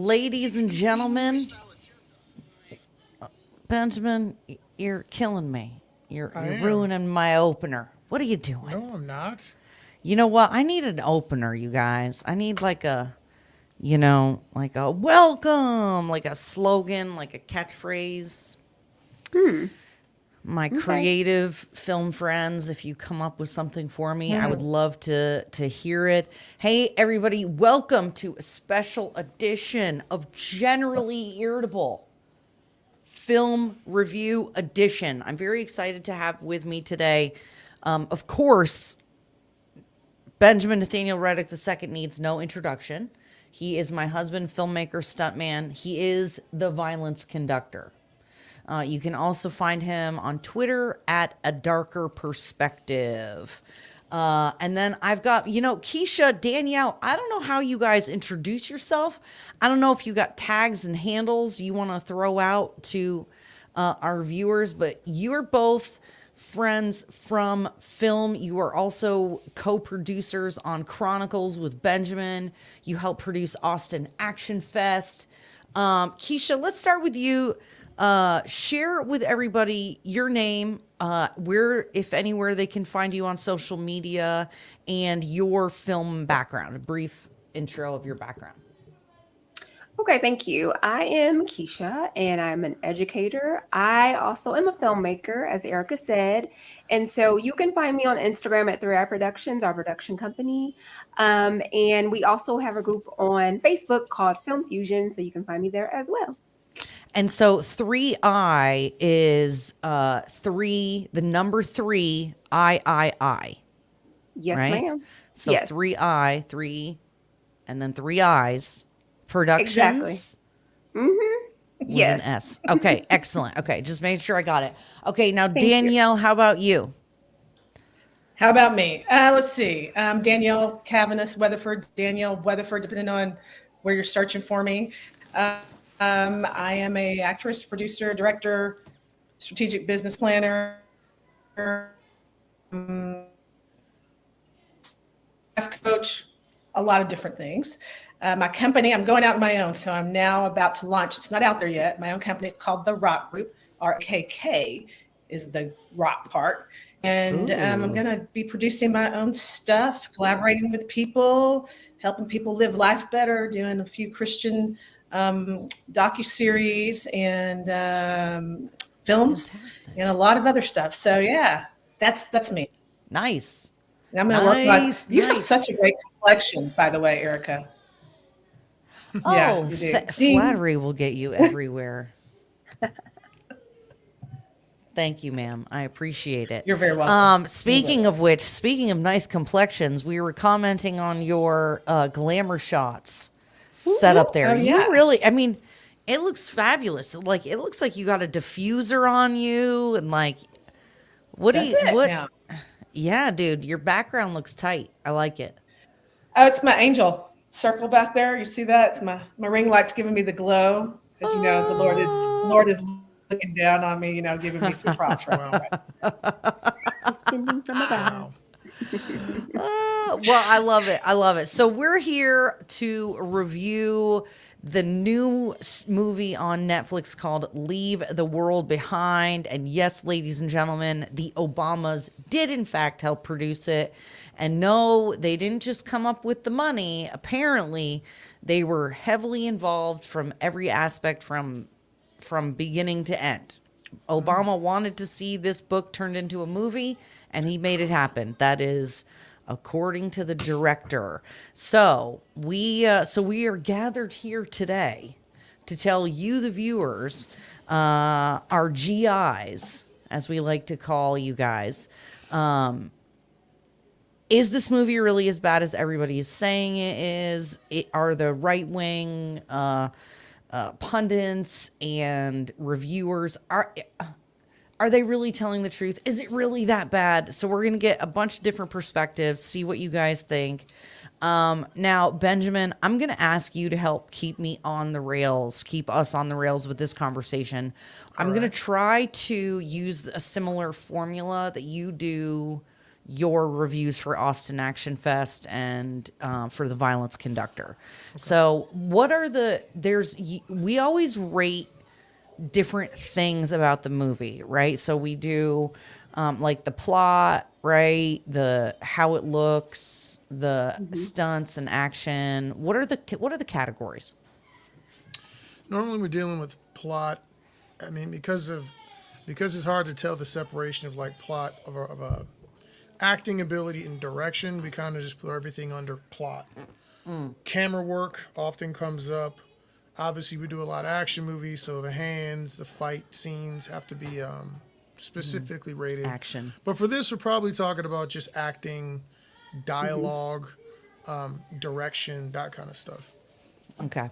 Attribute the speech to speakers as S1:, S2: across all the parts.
S1: ladies and gentlemen, Benjamin, you're killing me. You're ruining my opener. What are you doing?
S2: No, I'm not.
S1: You know what? I need an opener, you guys. I need like a, like a welcome, like a slogan, like a catchphrase. My creative film friends, if you come up with something for me, I would love to hear it. Hey, everybody, welcome to a special edition of Generally Irritable Film Review Edition. I'm very excited to have with me today, of course, Benjamin Nathaniel Reddick II needs no introduction. He is my husband, filmmaker, stuntman. He is the violence conductor. You can also find him on Twitter at A Darker Perspective. And then I've got, Keisha, Danielle, I don't know how you guys introduce yourself. I don't know if you got tags and handles you want to throw out to our viewers, but you're both friends from film. You are also co-producers on Chronicles with Benjamin. You help produce Austin Action Fest. Keisha, let's start with you. Share with everybody your name, where, if anywhere, they can find you on social media, and your film background, a brief intro of your background.
S3: Okay, thank you. I am Keisha, and I'm an educator. I also am a filmmaker, as Erica said. And so you can find me on Instagram at 3i Productions, our production company. And we also have a group on Facebook called Film Fusion, so you can find me there as well.
S1: And so 3i is the number 3, I.
S3: Yes,
S1: right?
S3: ma'am.
S1: So
S3: yes.
S1: 3i, 3, and then 3 I's. Productions.
S3: Exactly. Mm-hmm.
S1: Yes. An S. Okay, excellent. Okay, just making sure I got it. Okay, now Danielle, how about you?
S4: How about me? Let's see. Danielle Cavanis, Danielle Weatherford, depending on where you're searching for me. I am a actress, producer, director, strategic business planner, life coach, a lot of different things. My company, I'm going out on my own, so I'm now about to launch. It's not out there yet. My own company is called The Rock Group. RKK is the rock part. And I'm going to be producing my own stuff, collaborating with people, helping people live life better, doing a few Christian docuseries and films. Fantastic. And a lot of other stuff. So yeah, that's me.
S1: Nice.
S4: And I'm going to work on. You have such a great complexion, by the way, Erica.
S1: Oh, flattery will get you everywhere. Thank you, ma'am. I appreciate it.
S4: You're very welcome.
S1: Speaking of which, speaking of nice complexions, we were commenting on your glamour shots set up there. You really, I mean, it looks fabulous. Like, it looks like you got a diffuser on you, and like, yeah, dude, your background looks tight. I like it.
S4: Oh, it's my angel circle back there. You see that? It's my ring light's giving me the glow. As you know, the Lord is looking down on me, giving me some props right now.
S3: Wow.
S1: Well, I love it. I love it. So we're here to review the new movie on Netflix called Leave the World Behind. And yes, ladies and gentlemen, the Obamas did in fact help produce it. And no, they didn't just come up with the money. Apparently, they were heavily involved from every aspect from beginning to end. Obama wanted to see this book turned into a movie, and he made it happen. That is according to the director. So we are gathered here today to tell you, the viewers, our GIs, as we like to call you guys, is this movie really as bad as everybody is saying it is? Are the right-wing pundits and reviewers, are they really telling the truth? Is it really that bad? So we're going to get a bunch of different perspectives, see what you guys think. Now, Benjamin, I'm going to ask you to help keep me on the rails, keep us on the rails with this conversation. I'm going to try to use a similar formula that you do your reviews for Austin Action Fest and for the Violence Conductor. So what are we always rate different things about the movie, right? So we do like the plot, right? The how it looks, the stunts and action. What are the categories?
S2: Normally we're dealing with plot. I mean, because it's hard to tell the separation of like plot of a acting ability and direction, we kind of just put everything under plot. Camera work often comes up. Obviously, we do a lot of action movies, so the hands, the fight scenes have to be specifically rated.
S1: Action.
S2: But for this, we're probably talking about just acting, dialogue, direction, that kind of stuff.
S1: Okay.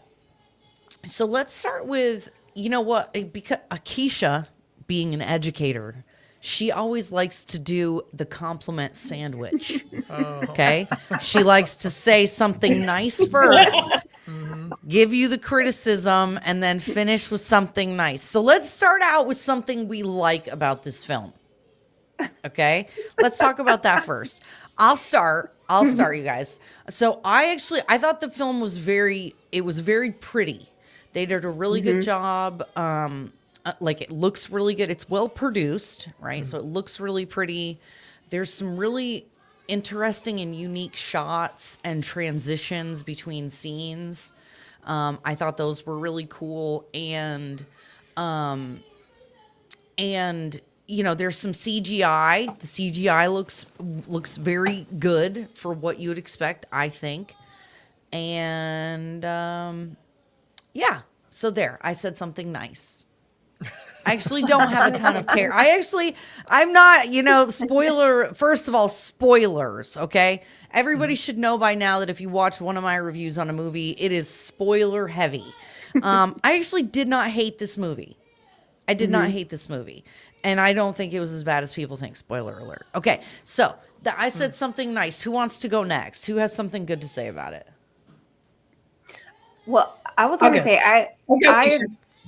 S1: So let's start with, you know what, because Keisha, being an educator, she always likes to do the compliment sandwich. Okay? She likes to say something nice first, give you the criticism, and then finish with something nice. So let's start out with something we like about this film. Okay? Let's talk about that first. I'll start, you guys. So I thought the film was very pretty. They did a really good job. Like, it looks really good. It's well produced, right? So it looks really pretty. There's some really interesting and unique shots and transitions between scenes. I thought those were really cool. And you know, there's some CGI. The CGI looks very good for what you would expect, I think. And yeah, so there. I said something nice. I actually don't have a ton of terror. I'm not, you know, first of all, spoilers, okay? Everybody should know by now that if you watch one of my reviews on a movie, it is spoiler heavy. I actually did not hate this movie. I did not hate this movie. And I don't think it was as bad as people think. Spoiler alert. Okay, so I said something nice. Who wants to go next? Who has something good to say about it?
S3: Well, I was going to say,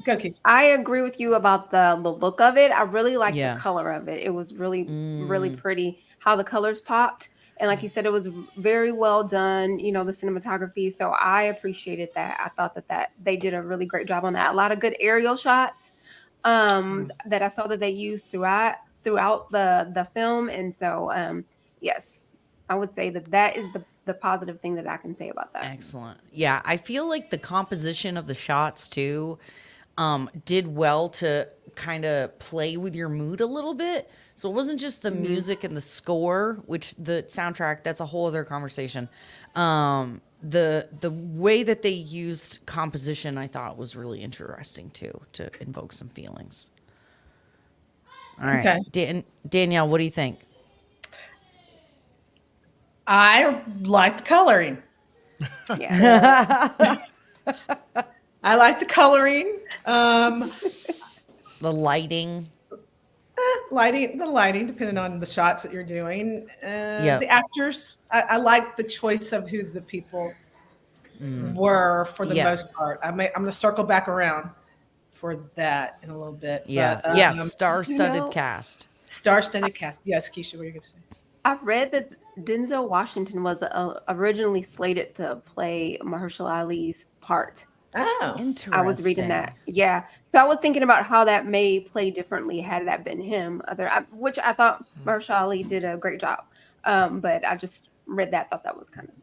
S4: Go, Keisha.
S3: I agree with you about the look of it. I really like the color of it. It was really, really pretty how the colors popped. And like you said, it was very well done, you know, the cinematography. So I appreciated that. I thought that they did a really great job on that. A lot of good aerial shots that I saw that they used throughout the film. And so, yes, I would say that is the positive thing that I can say about that.
S1: Excellent. Yeah, I feel like the composition of the shots too did well to kind of play with your mood a little bit. So it wasn't just the music and the score, which the soundtrack, that's a whole other conversation. The way that they used composition, I thought was really interesting too, to invoke some feelings. All right. Okay. Danielle, what do you think?
S4: I like the coloring.
S3: Yeah.
S4: I like the coloring.
S1: The lighting.
S4: The lighting, depending on the shots that you're doing. The actors, I like the choice of who the people were for the most part. I'm going to circle back around for that in a little bit.
S1: Yeah.
S4: But,
S1: Star-studded cast.
S4: Star-studded cast. Yes, Keisha, what are you going to say?
S3: I read that Denzel Washington was originally slated to play Mahershala Ali's part.
S4: Oh,
S1: interesting.
S3: I was reading that. Yeah. So I was thinking about how that may play differently had that been him. Which I thought Mahershala Ali did a great job. But I just read that, thought that was kind of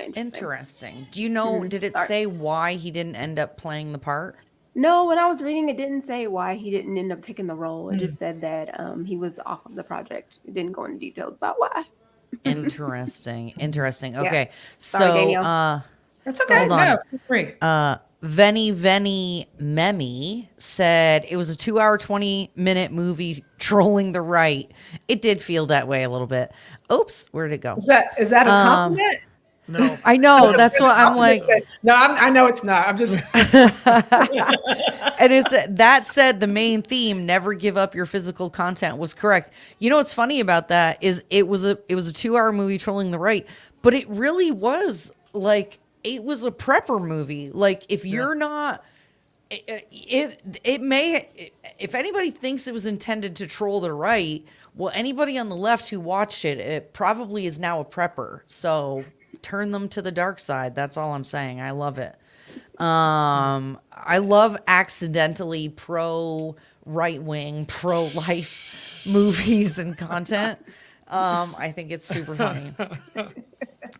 S3: interesting.
S1: Interesting. Do you know, did it say why he didn't end up playing the part?
S3: No, when I was reading, it didn't say why he didn't end up taking the role. It just said that he was off of the project. It didn't go into details about why.
S1: Interesting. Okay.
S3: Sorry, Danielle.
S4: That's okay.
S1: Hold on.
S4: No, feel free.
S1: Veni Memi said it was a 2-hour, 20-minute movie trolling the right. It did feel that way a little bit. Oops, where did it go?
S4: Is that a compliment?
S2: No.
S1: I know. That's what I'm like.
S4: No, I know it's not. I'm just.
S1: And that said, the main theme, never give up your physical content, was correct. You know what's funny about that is it was a 2-hour movie trolling the right, but it really was like, it was a prepper movie. Like, if you're not, it may, if anybody thinks it was intended to troll the right, Well, anybody on the left who watched it, it probably is now a prepper. So turn them to the dark side. That's all I'm saying. I love it. I love accidentally pro right wing, pro life movies and content. I think it's super funny.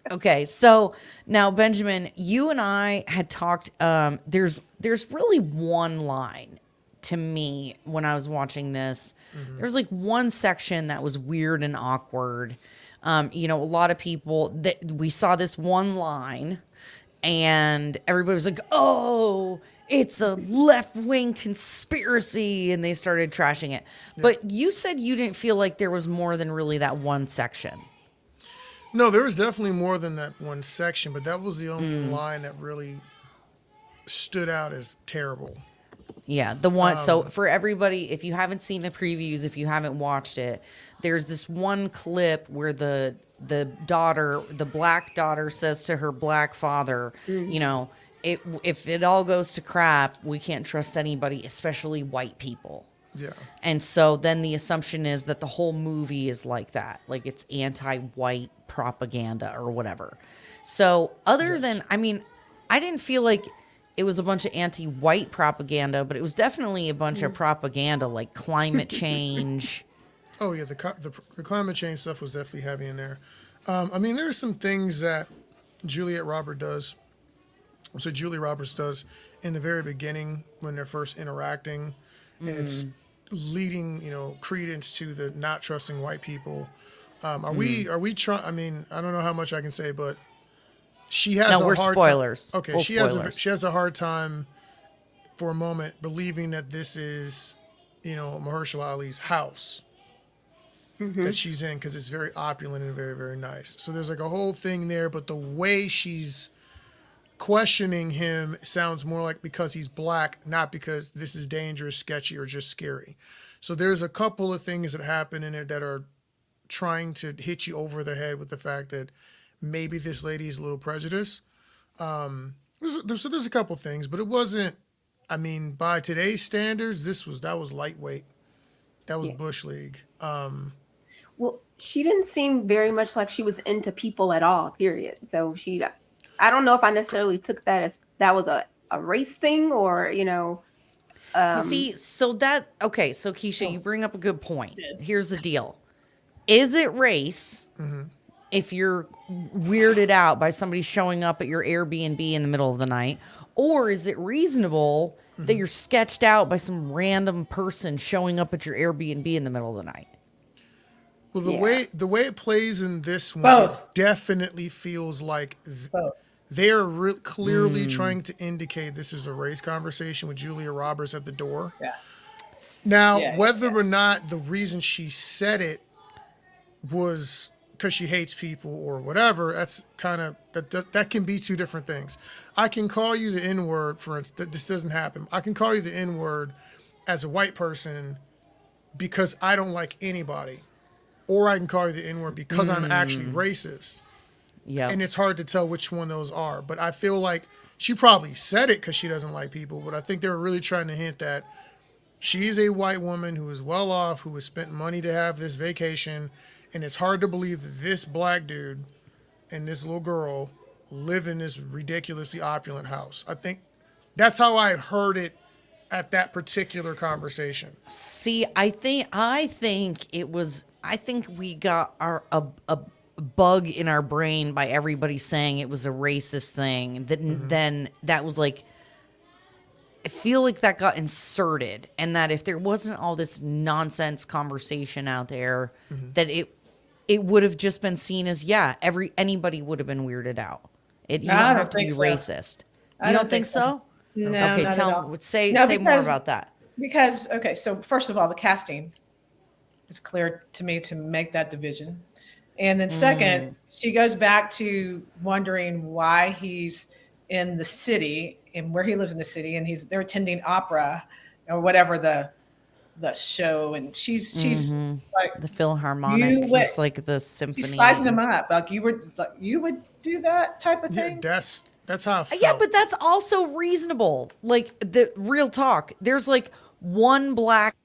S1: Okay, so now Benjamin, you and I had talked. There's really one line to me when I was watching this. There's like one section that was weird and awkward. A lot of people that we saw this one line, and everybody was like, "Oh, it's a left-wing conspiracy," and they started trashing it. Yeah. But you said you didn't feel like there was more than really that one section.
S2: No, there was definitely more than that one section, but that was the only line that really stood out as terrible.
S1: Yeah, the one. So for everybody, if you haven't seen the previews, if you haven't watched it, there's this one clip where the black daughter says to her black father, if it all goes to crap, we can't trust anybody, especially white people.
S2: Yeah.
S1: And so then the assumption is that the whole movie is like that, like it's anti-white propaganda or whatever. So other than, I didn't feel like it was a bunch of anti-white propaganda, but it was definitely a bunch of propaganda like climate change.
S2: Oh yeah, the climate change stuff was definitely heavy in there. There are some things that Julia Roberts does in the very beginning when they're first interacting, and it's leading, credence to the not trusting white people. Are we trying? I don't know how much I can say, but she has
S1: we're
S2: hard
S1: spoilers.
S2: Okay,
S1: Full
S2: she
S1: spoilers.
S2: has a hard time for a moment believing that this is, Mahershala Ali's house that she's in, because it's very opulent and very, very nice. So there's like a whole thing there, but the way she's questioning him sounds more like because he's black, not because this is dangerous, sketchy, or just scary. So there's a couple of things that happen in it that are trying to hit you over the head with the fact that maybe this lady is a little prejudiced. There's a couple things, but it wasn't. By today's standards, that was lightweight. That was Bush League.
S3: Well, she didn't seem very much like she was into people at all, period. So I don't know if I necessarily took that as that was a race thing or,
S1: So Keisha, you bring up a good point. Here's the deal. Is it race if you're weirded out by somebody showing up at your Airbnb in the middle of the night? Or is it reasonable that you're sketched out by some random person showing up at your Airbnb in the middle of the night?
S2: Well, the way it plays in this one,
S4: Both.
S2: it definitely feels like they're clearly trying to indicate this is a race conversation with Julia Roberts at the door.
S4: Yeah.
S2: Now, whether or not the reason she said it was because she hates people or whatever, that's kind of that can be two different things. I can call you the N-word, for instance. This doesn't happen. I can call you the N-word as a white person because I don't like anybody. Or I can call you the N-word because I'm actually racist.
S1: Yeah.
S2: And it's hard to tell which one those are. But I feel like she probably said it because she doesn't like people. But I think they were really trying to hint that she's a white woman who is well off, who has spent money to have this vacation. And it's hard to believe that this black dude and this little girl live in this ridiculously opulent house. I think that's how I heard it at that particular conversation.
S1: See, I think we got a bug in our brain by everybody saying it was a racist thing. Then that was like, I feel like that got inserted, and that if there wasn't all this nonsense conversation out there, that it would have just been seen as anybody would have been weirded out. You don't have to be racist. You don't think so?
S4: No.
S1: Okay,
S4: not at all.
S1: say
S4: No,
S1: more about that.
S4: Because so first of all, the casting is clear to me to make that division, and then second, she goes back to wondering why he's in the city and where he lives in the city, and they're attending opera or whatever the show, and she's like
S1: The Philharmonic, it's like the symphony.
S4: She's sizing him up, like you would do that type of thing.
S2: Yeah, that's how I felt.
S1: Yeah, but that's also reasonable. Like, the real talk. There's like one black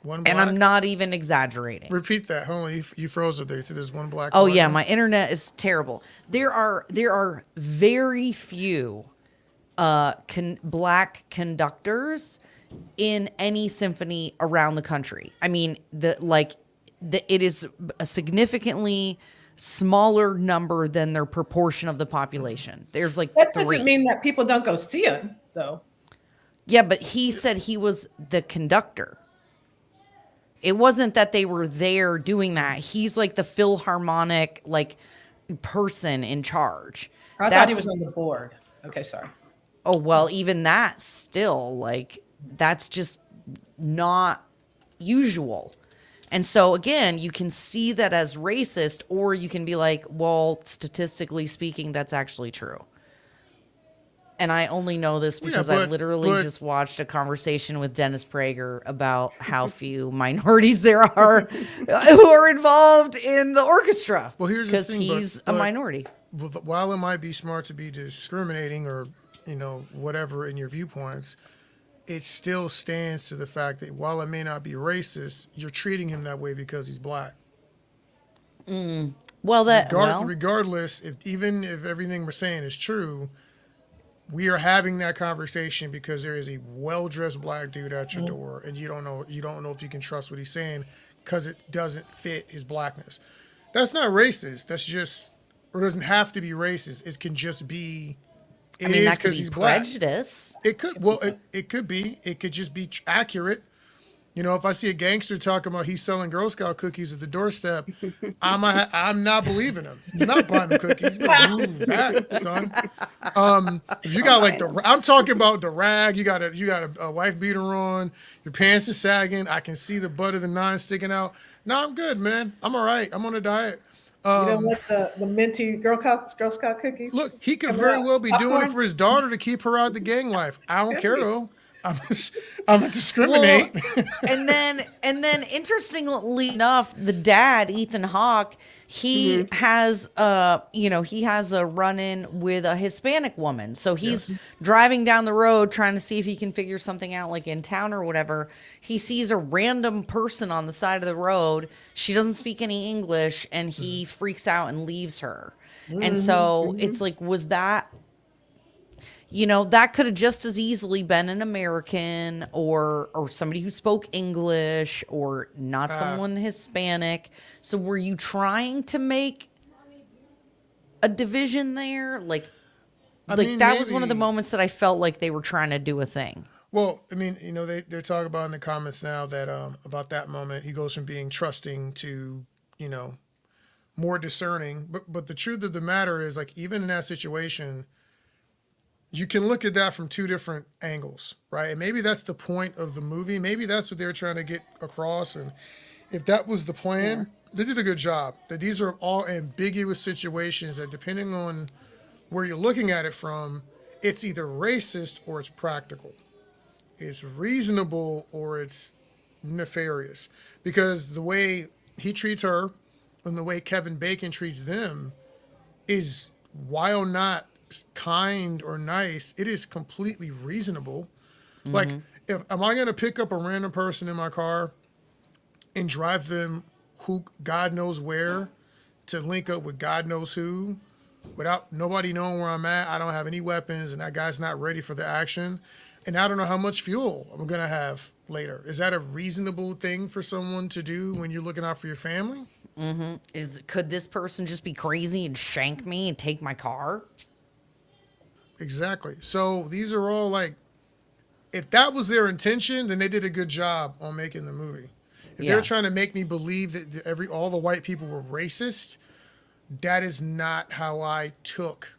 S2: One black?
S1: And I'm not even exaggerating.
S2: Repeat that. Hold on, you froze up there. You said there's one black.
S1: Oh
S2: one?
S1: yeah, my internet is terrible. There are very few black conductors in any symphony around the country. I mean, it is a significantly smaller number than their proportion of the population. There's like
S4: That
S1: 3.
S4: doesn't mean that people don't go see him, though.
S1: Yeah, but he said he was the conductor. It wasn't that they were there doing that. He's like the Philharmonic like person in charge.
S4: I thought he was on the board. Okay, sorry.
S1: Oh, well, even that still, like, that's just not usual. And so, again, you can see that as racist, or you can be like, well, statistically speaking, that's actually true. And I only know this because I literally just watched a conversation with Dennis Prager about how few minorities there are who are involved in the orchestra.
S2: Well, here's the thing,
S1: because he's a minority.
S2: While it might be smart to be discriminating or, whatever in your viewpoints, it still stands to the fact that while it may not be racist, you're treating him that way because he's black.
S1: Well,
S2: regardless, even if everything we're saying is true, we are having that conversation because there is a well-dressed black dude at your door, and you don't know if you can trust what he's saying because it doesn't fit his blackness. That's not racist. That's just, or doesn't have to be racist. It can just be. It is
S1: that could
S2: because
S1: be
S2: he's black.
S1: prejudice.
S2: It could. Well, it could be. It could just be accurate. If I see a gangster talking about he's selling Girl Scout cookies at the doorstep, I'm not believing him. You're not buying the cookies. You better move back, son. If you got like I'm talking about the rag. You got a wife beater on. Your pants are sagging. I can see the butt of the 9 sticking out. No, I'm good, man. I'm all right. I'm on a diet.
S4: You don't want the minty Girl Scout cookies?
S2: Look, he could very well be doing it for his daughter to keep her out of the gang life. I don't care though. I'm gonna discriminate.
S1: Well, and then interestingly enough, the dad, Ethan Hawke, he has he has a run-in with a Hispanic woman. So he's driving down the road trying to see if he can figure something out, like in town or whatever. He sees a random person on the side of the road. She doesn't speak any English, and he freaks out and leaves her. And so it's like, was that? That could have just as easily been an American or somebody who spoke English or not someone Hispanic. So were you trying to make a division there? Like that was one of the moments that I felt like they were trying to do a thing.
S2: Well, I mean, they're talking about in the comments now that about that moment, he goes from being trusting to, more discerning. But the truth of the matter is, like, even in that situation, you can look at that from 2 different angles, right? And maybe that's the point of the movie. Maybe that's what they're trying to get across. And if that was the plan, they did a good job. That these are all ambiguous situations that, depending on where you're looking at it from, it's either racist or it's practical. It's reasonable or it's nefarious. Because the way he treats her and the way Kevin Bacon treats them is, while not kind or nice, it is completely reasonable. Like, am I going to pick up a random person in my car and drive them who God knows where to link up with God knows who without nobody knowing where I'm at? I don't have any weapons, and that guy's not ready for the action, and I don't know how much fuel I'm going to have later. Is that a reasonable thing for someone to do when you're looking out for your family?
S1: Could this person just be crazy and shank me and take my car?
S2: Exactly. So these are all like, if that was their intention, then they did a good job on making the movie. If they're trying to make me believe that all the white people were racist, that is not how I took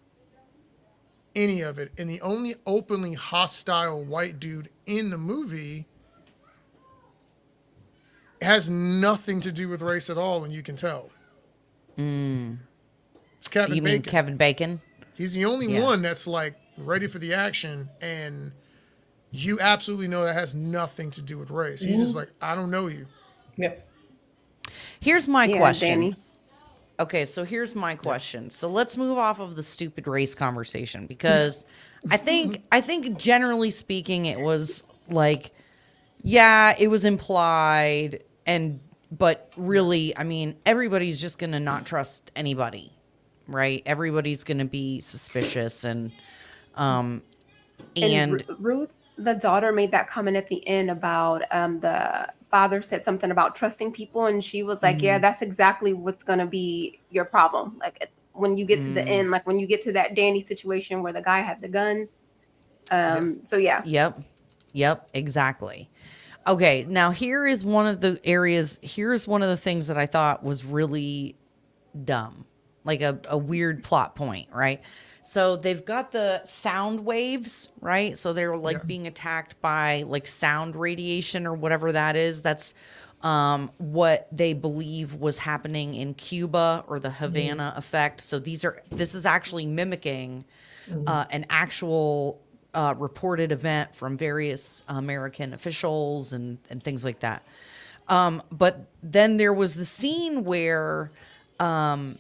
S2: any of it. And the only openly hostile white dude in the movie has nothing to do with race at all, and you can tell. It's Kevin Bacon.
S1: You mean Kevin Bacon?
S2: He's the only one that's like ready for the action, and you absolutely know that has nothing to do with race. He's just like, I don't know you.
S4: Yep.
S1: Here's my question.
S3: Danny.
S1: Okay, so here's my question. So let's move off of the stupid race conversation, because I think generally speaking, it was like, Yeah, it was implied, but really, I mean, everybody's just gonna not trust anybody, right? Everybody's gonna be suspicious, um,
S3: And
S1: and
S3: Ruth, the daughter, made that comment at the end about the father said something about trusting people, and she was like, "Yeah,
S1: Mhm.
S3: that's exactly what's gonna be your problem. Like when you get to the
S1: Mm,
S3: end, like when you get to that Danny situation where the guy had the gun."
S2: Yeah.
S3: So yeah,
S1: yep, yep, exactly. Okay, now here is one of the areas. Here's one of the things that I thought was really dumb, like a weird plot point, right? So they've got the sound waves, right? So they're
S2: Yeah.
S1: like being attacked by like sound radiation or whatever that is. That's what they believe was happening in Cuba or the Havana effect. So this is actually mimicking an actual reported event from various American officials and things like that. But then there was the scene where I'm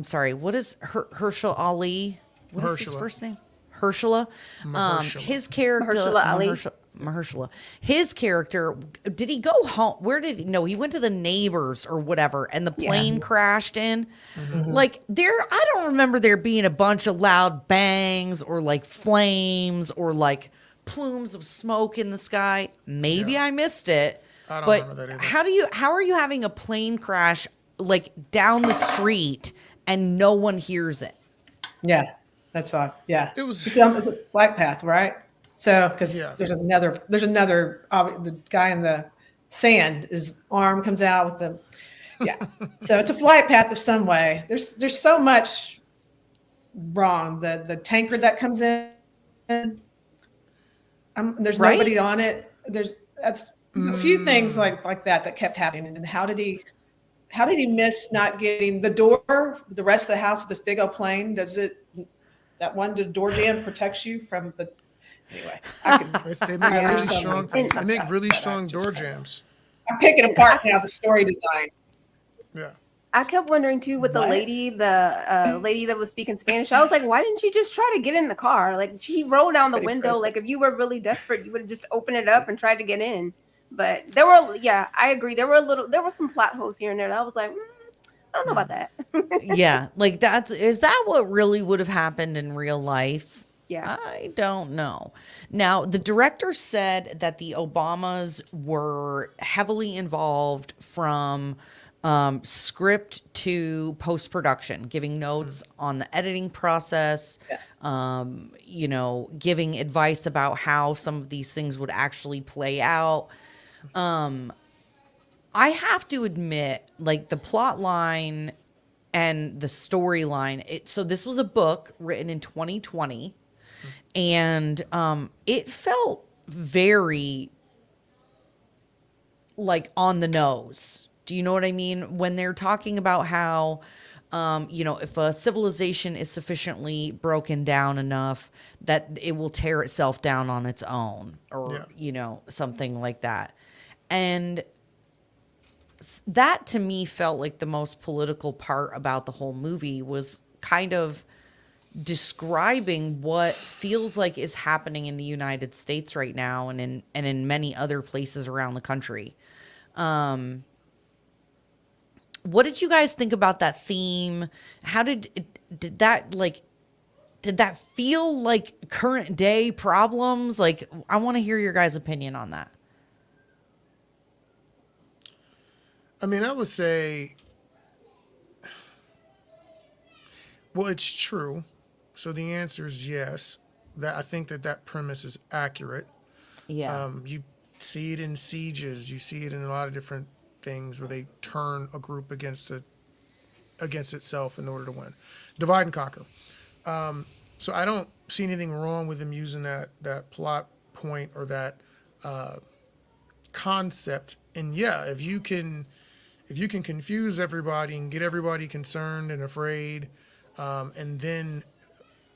S1: sorry, what is Herschel Ali? What is his
S2: Mahershala.
S1: first name? Herschela.
S2: Mahershala.
S1: His character,
S3: Mahershala Ali.
S1: Mahershala. His character, did he go home? Where did he? No, he went to the neighbors or whatever, and the
S3: Yeah.
S1: plane crashed in. Like I don't remember there being a bunch of loud bangs or like flames or like plumes of smoke in the sky. Maybe
S2: Yeah.
S1: I missed it.
S2: I don't
S1: But
S2: remember that either.
S1: how are you having a plane crash like down the street and no one hears it?
S4: Yeah, that's all. Yeah,
S2: It was-
S4: it's on the flight path, right? So because
S2: Yeah.
S4: there's another the guy in the sand, his arm comes out with the yeah. So it's a flight path of some way. There's so much wrong. The tanker that comes in, there's
S1: Right?
S4: nobody on it. That's a few things like that kept happening. And how did he miss not getting the door, the rest of the house with this big old plane? That one door jam protects you from the, anyway,
S2: They make
S4: Yeah.
S2: really
S4: Some-
S2: strong.
S3: And-
S2: They make really
S4: But I
S2: strong
S4: just-
S2: door jams.
S4: I'm picking apart now the story design.
S2: Yeah.
S3: I kept wondering too with the
S4: What?
S3: lady, lady that was speaking Spanish. I was like, why didn't she just try to get in the car? Like she rolled down the
S4: Pretty
S3: window.
S4: crisp.
S3: Like if you were really desperate, you would have just opened it up and tried to get in. But there were, yeah, I agree. There were some plot holes here and there. That I was like, I don't know about that.
S1: Yeah, like is that what really would have happened in real life?
S3: Yeah.
S1: I don't know. Now, the director said that the Obamas were heavily involved from script to post production, giving notes on the editing process, giving advice about how some of these things would actually play out. I have to admit, like the plot line and the storyline. So this was a book written in 2020, and it felt very like on the nose. Do you know what I mean? When they're talking about how, if a civilization is sufficiently broken down enough that it will tear itself down on its own, or something like that, and that to me felt like the most political part about the whole movie was kind of describing what feels like is happening in the United States right now and in many other places around the country. What did you guys think about that theme? How did that feel like current day problems? Like, I want to hear your guys' opinion on that.
S2: I mean, I would say, well, it's true. So the answer is yes. That I think that premise is accurate.
S1: Yeah.
S2: You see it in sieges. You see it in a lot of different things where they turn a group against itself in order to win. Divide and conquer. So I don't see anything wrong with them using that plot point or that concept. And yeah, if you can confuse everybody and get everybody concerned and afraid, and then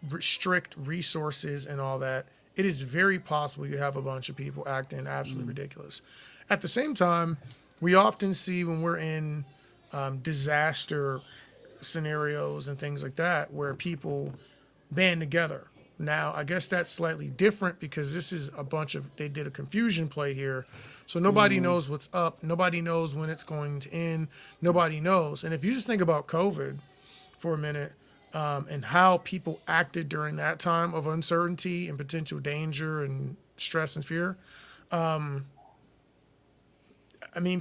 S2: restrict resources and all that, it is very possible you have a bunch of people acting absolutely ridiculous. At the same time, we often see when we're in disaster scenarios and things like that where people band together. Now, I guess that's slightly different because this is they did a confusion play here. So nobody knows what's up. Nobody knows when it's going to end. Nobody knows. And if you just think about COVID for a minute, and how people acted during that time of uncertainty and potential danger and stress and fear,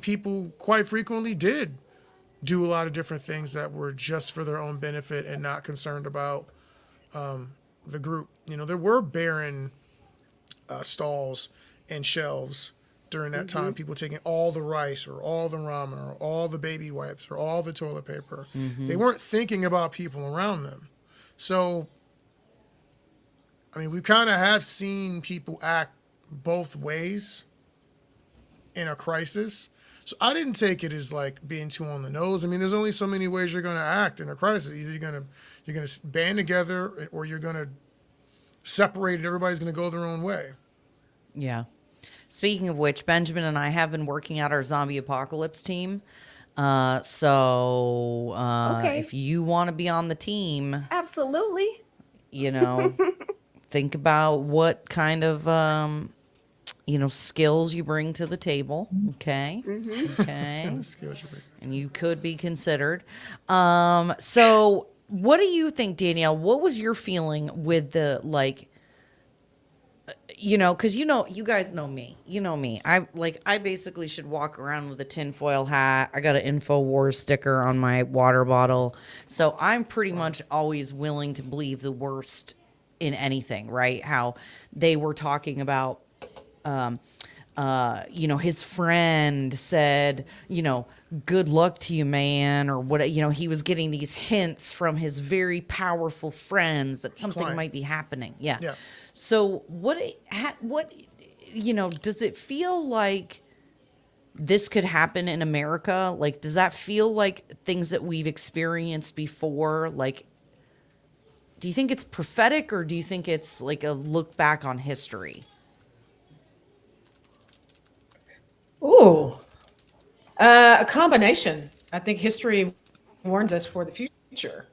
S2: people quite frequently did do a lot of different things that were just for their own benefit and not concerned about the group. There were barren stalls and shelves during that time. People taking all the rice or all the ramen or all the baby wipes or all the toilet paper. They weren't thinking about people around them. So, we kind of have seen people act both ways in a crisis. So I didn't take it as like being too on the nose. There's only so many ways you're going to act in a crisis. Either you're going to band together, or you're going to separate and everybody's going to go their own way.
S1: Yeah. Speaking of which, Benjamin and I have been working out our zombie apocalypse team. So
S3: Okay.
S1: if you want to be on the team,
S3: Absolutely.
S1: think about what kind of, skills you bring to the table. Okay. Okay.
S2: Skills you bring.
S1: And you could be considered. So what do you think, Danielle? What was your feeling with the, because you guys know me. You know me. I basically should walk around with a tinfoil hat. I got an InfoWars sticker on my water bottle. So I'm pretty much always willing to believe the worst in anything, right? How they were talking about, his friend said, good luck to you, man, or what, he was getting these hints from his very powerful friends that something
S2: Client.
S1: might be happening. Yeah.
S2: Yeah.
S1: So what, does it feel like this could happen in America? Like, does that feel like things that we've experienced before? Like, do you think it's prophetic, or do you think it's like a look back on history?
S4: Ooh, a combination. I think history warns us for the future.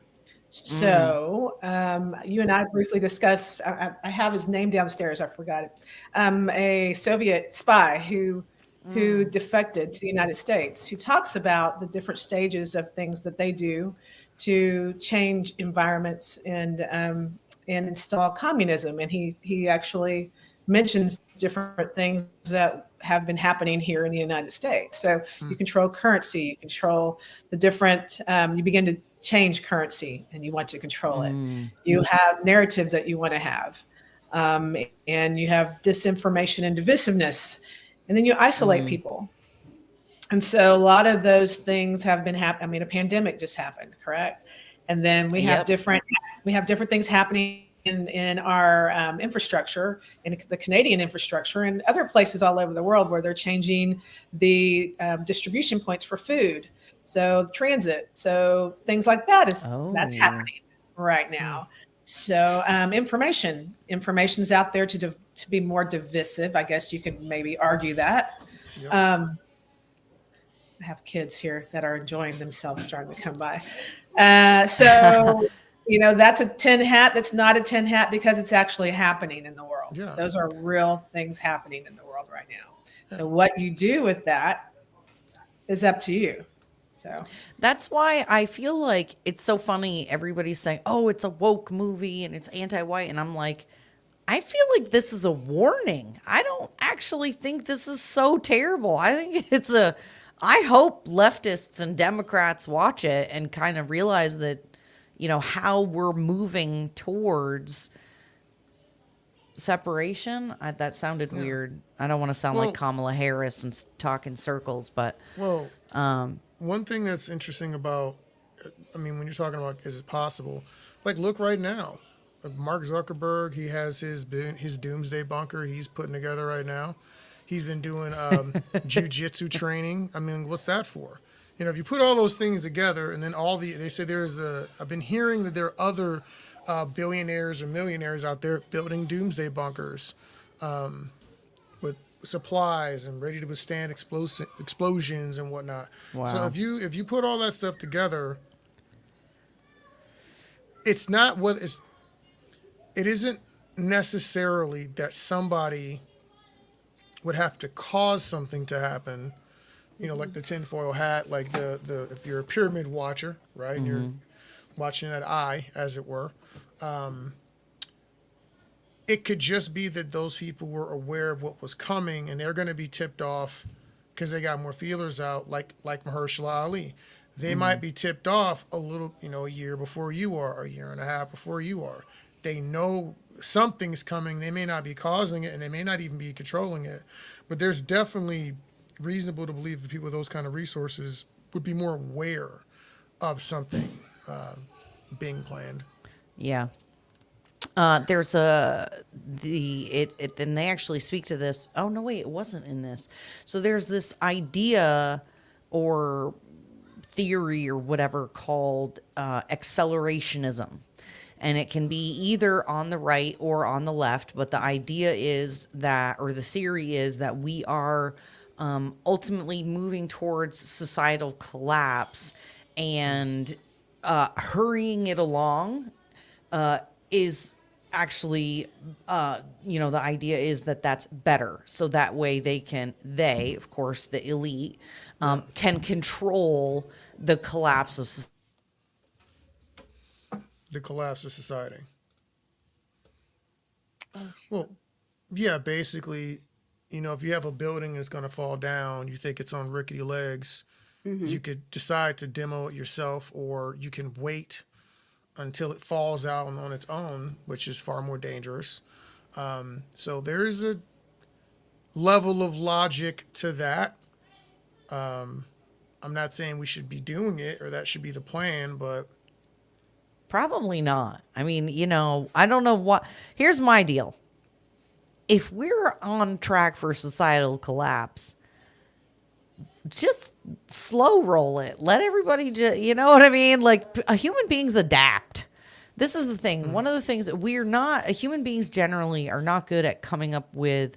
S4: So you and I briefly discussed, I have his name downstairs, I forgot it, a Soviet spy who defected to the United States, who talks about the different stages of things that they do to change environments and install communism. And he actually mentions different things that have been happening here in the United States. So you control currency, you control the different, you begin to change currency and you want to control it. You have narratives that you want to have. And you have disinformation and divisiveness. And then you isolate people. And so a lot of those things have been happening. A pandemic just happened, correct? And then we have different things happening in our infrastructure, in the Canadian infrastructure, and other places all over the world where they're changing the distribution points for food. So transit, so things like that that's happening right now. So information's out there to be more divisive. I guess you could maybe argue that.
S2: Yep.
S4: I have kids here that are enjoying themselves starting to come by. So that's a tin hat. That's not a tin hat because it's actually happening in the world.
S2: Yeah.
S4: Those are real things happening in the world right now. Yeah. So what you do with that is up to you. So
S1: that's why I feel like it's so funny. Everybody's saying, "Oh, it's a woke movie and it's anti-white," and I'm like, I feel like this is a warning. I don't actually think this is so terrible. I think I hope leftists and Democrats watch it and kind of realize that, how we're moving towards separation. That sounded weird. I don't want to sound like Kamala Harris and talk in circles, but
S2: one thing that's interesting about, when you're talking about is it possible, look right now, Mark Zuckerberg, he has his doomsday bunker he's putting together right now. He's been doing jujitsu training. What's that for? If you put all those things together, and then they say I've been hearing that there are other billionaires or millionaires out there building doomsday bunkers with supplies and ready to withstand explosions and whatnot.
S1: Wow.
S2: So if you put all that stuff together, it isn't necessarily that somebody would have to cause something to happen. You know, like the tinfoil hat, like the if you're a pyramid watcher, right, and you're watching that eye, as it were. It could just be that those people were aware of what was coming, and they're going to be tipped off because they got more feelers out, like Mahershala Ali. They might be tipped off a little, you know, a year before you are, a year and a half before you are. They know something's coming. They may not be causing it, and they may not even be controlling it. But there's definitely reasonable to believe that people with those kind of resources would be more aware of something being planned.
S1: Yeah. There's and they actually speak to this. Oh no, wait, it wasn't in this. So there's this idea or theory or whatever called accelerationism. And it can be either on the right or on the left. But the idea is that, or the theory is that we are ultimately moving towards societal collapse, and hurrying it along is actually, the idea is that that's better. So that way they, of course, the elite, can control the collapse of society.
S2: The collapse of society. Well, yeah, basically, you know, if you have a building that's going to fall down, you think it's on rickety legs, you could decide to demo it yourself, or you can wait until it falls out on its own, which is far more dangerous. So there is a level of logic to that. I'm not saying we should be doing it or that should be the plan, but
S1: Probably not. I mean, you know, I don't know what. Here's my deal. If we're on track for societal collapse, just slow roll it. Let everybody just, you know what I mean? Like, human beings adapt. This is the thing. One of the things that human beings generally are not good at coming up with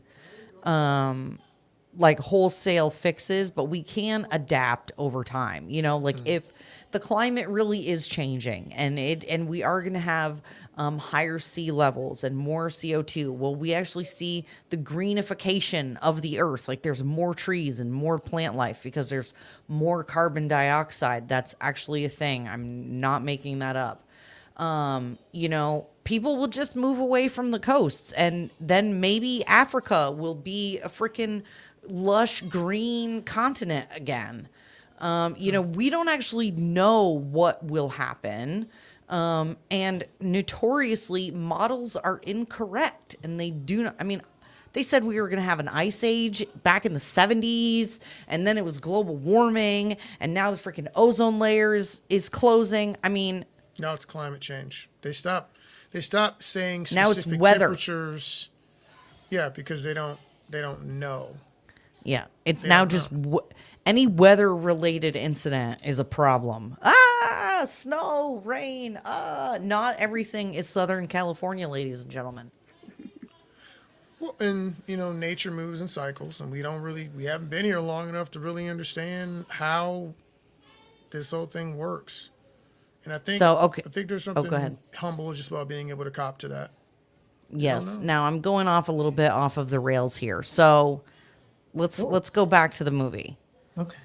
S1: like wholesale fixes, but we can adapt over time. You know, like if the climate really is changing and we are going to have higher sea levels and more CO2. Well, we actually see the greenification of the earth. Like there's more trees and more plant life because there's more carbon dioxide. That's actually a thing. I'm not making that up. You know, people will just move away from the coasts, and then maybe Africa will be a freaking lush green continent again. You know, we don't actually know what will happen. And notoriously, models are incorrect, and they do not. I mean, they said we were going to have an ice age back in the 70s, and then it was global warming, and now the freaking ozone layer is closing. I mean,
S2: now it's climate change. They stopped saying specific
S1: now it's weather.
S2: Temperatures. Yeah, because they don't know.
S1: Yeah, it's
S2: They
S1: now
S2: don't
S1: just any weather-related incident is a problem. Snow, rain. Not everything is Southern California, ladies and gentlemen.
S2: Well, and you know, nature moves in cycles, and we haven't been here long enough to really understand how this whole thing works. And I think I think there's something humble just about being able to cop to that.
S1: Yes. Now I'm going off a little bit off of the rails here. So let's go back to the movie.
S4: Okay.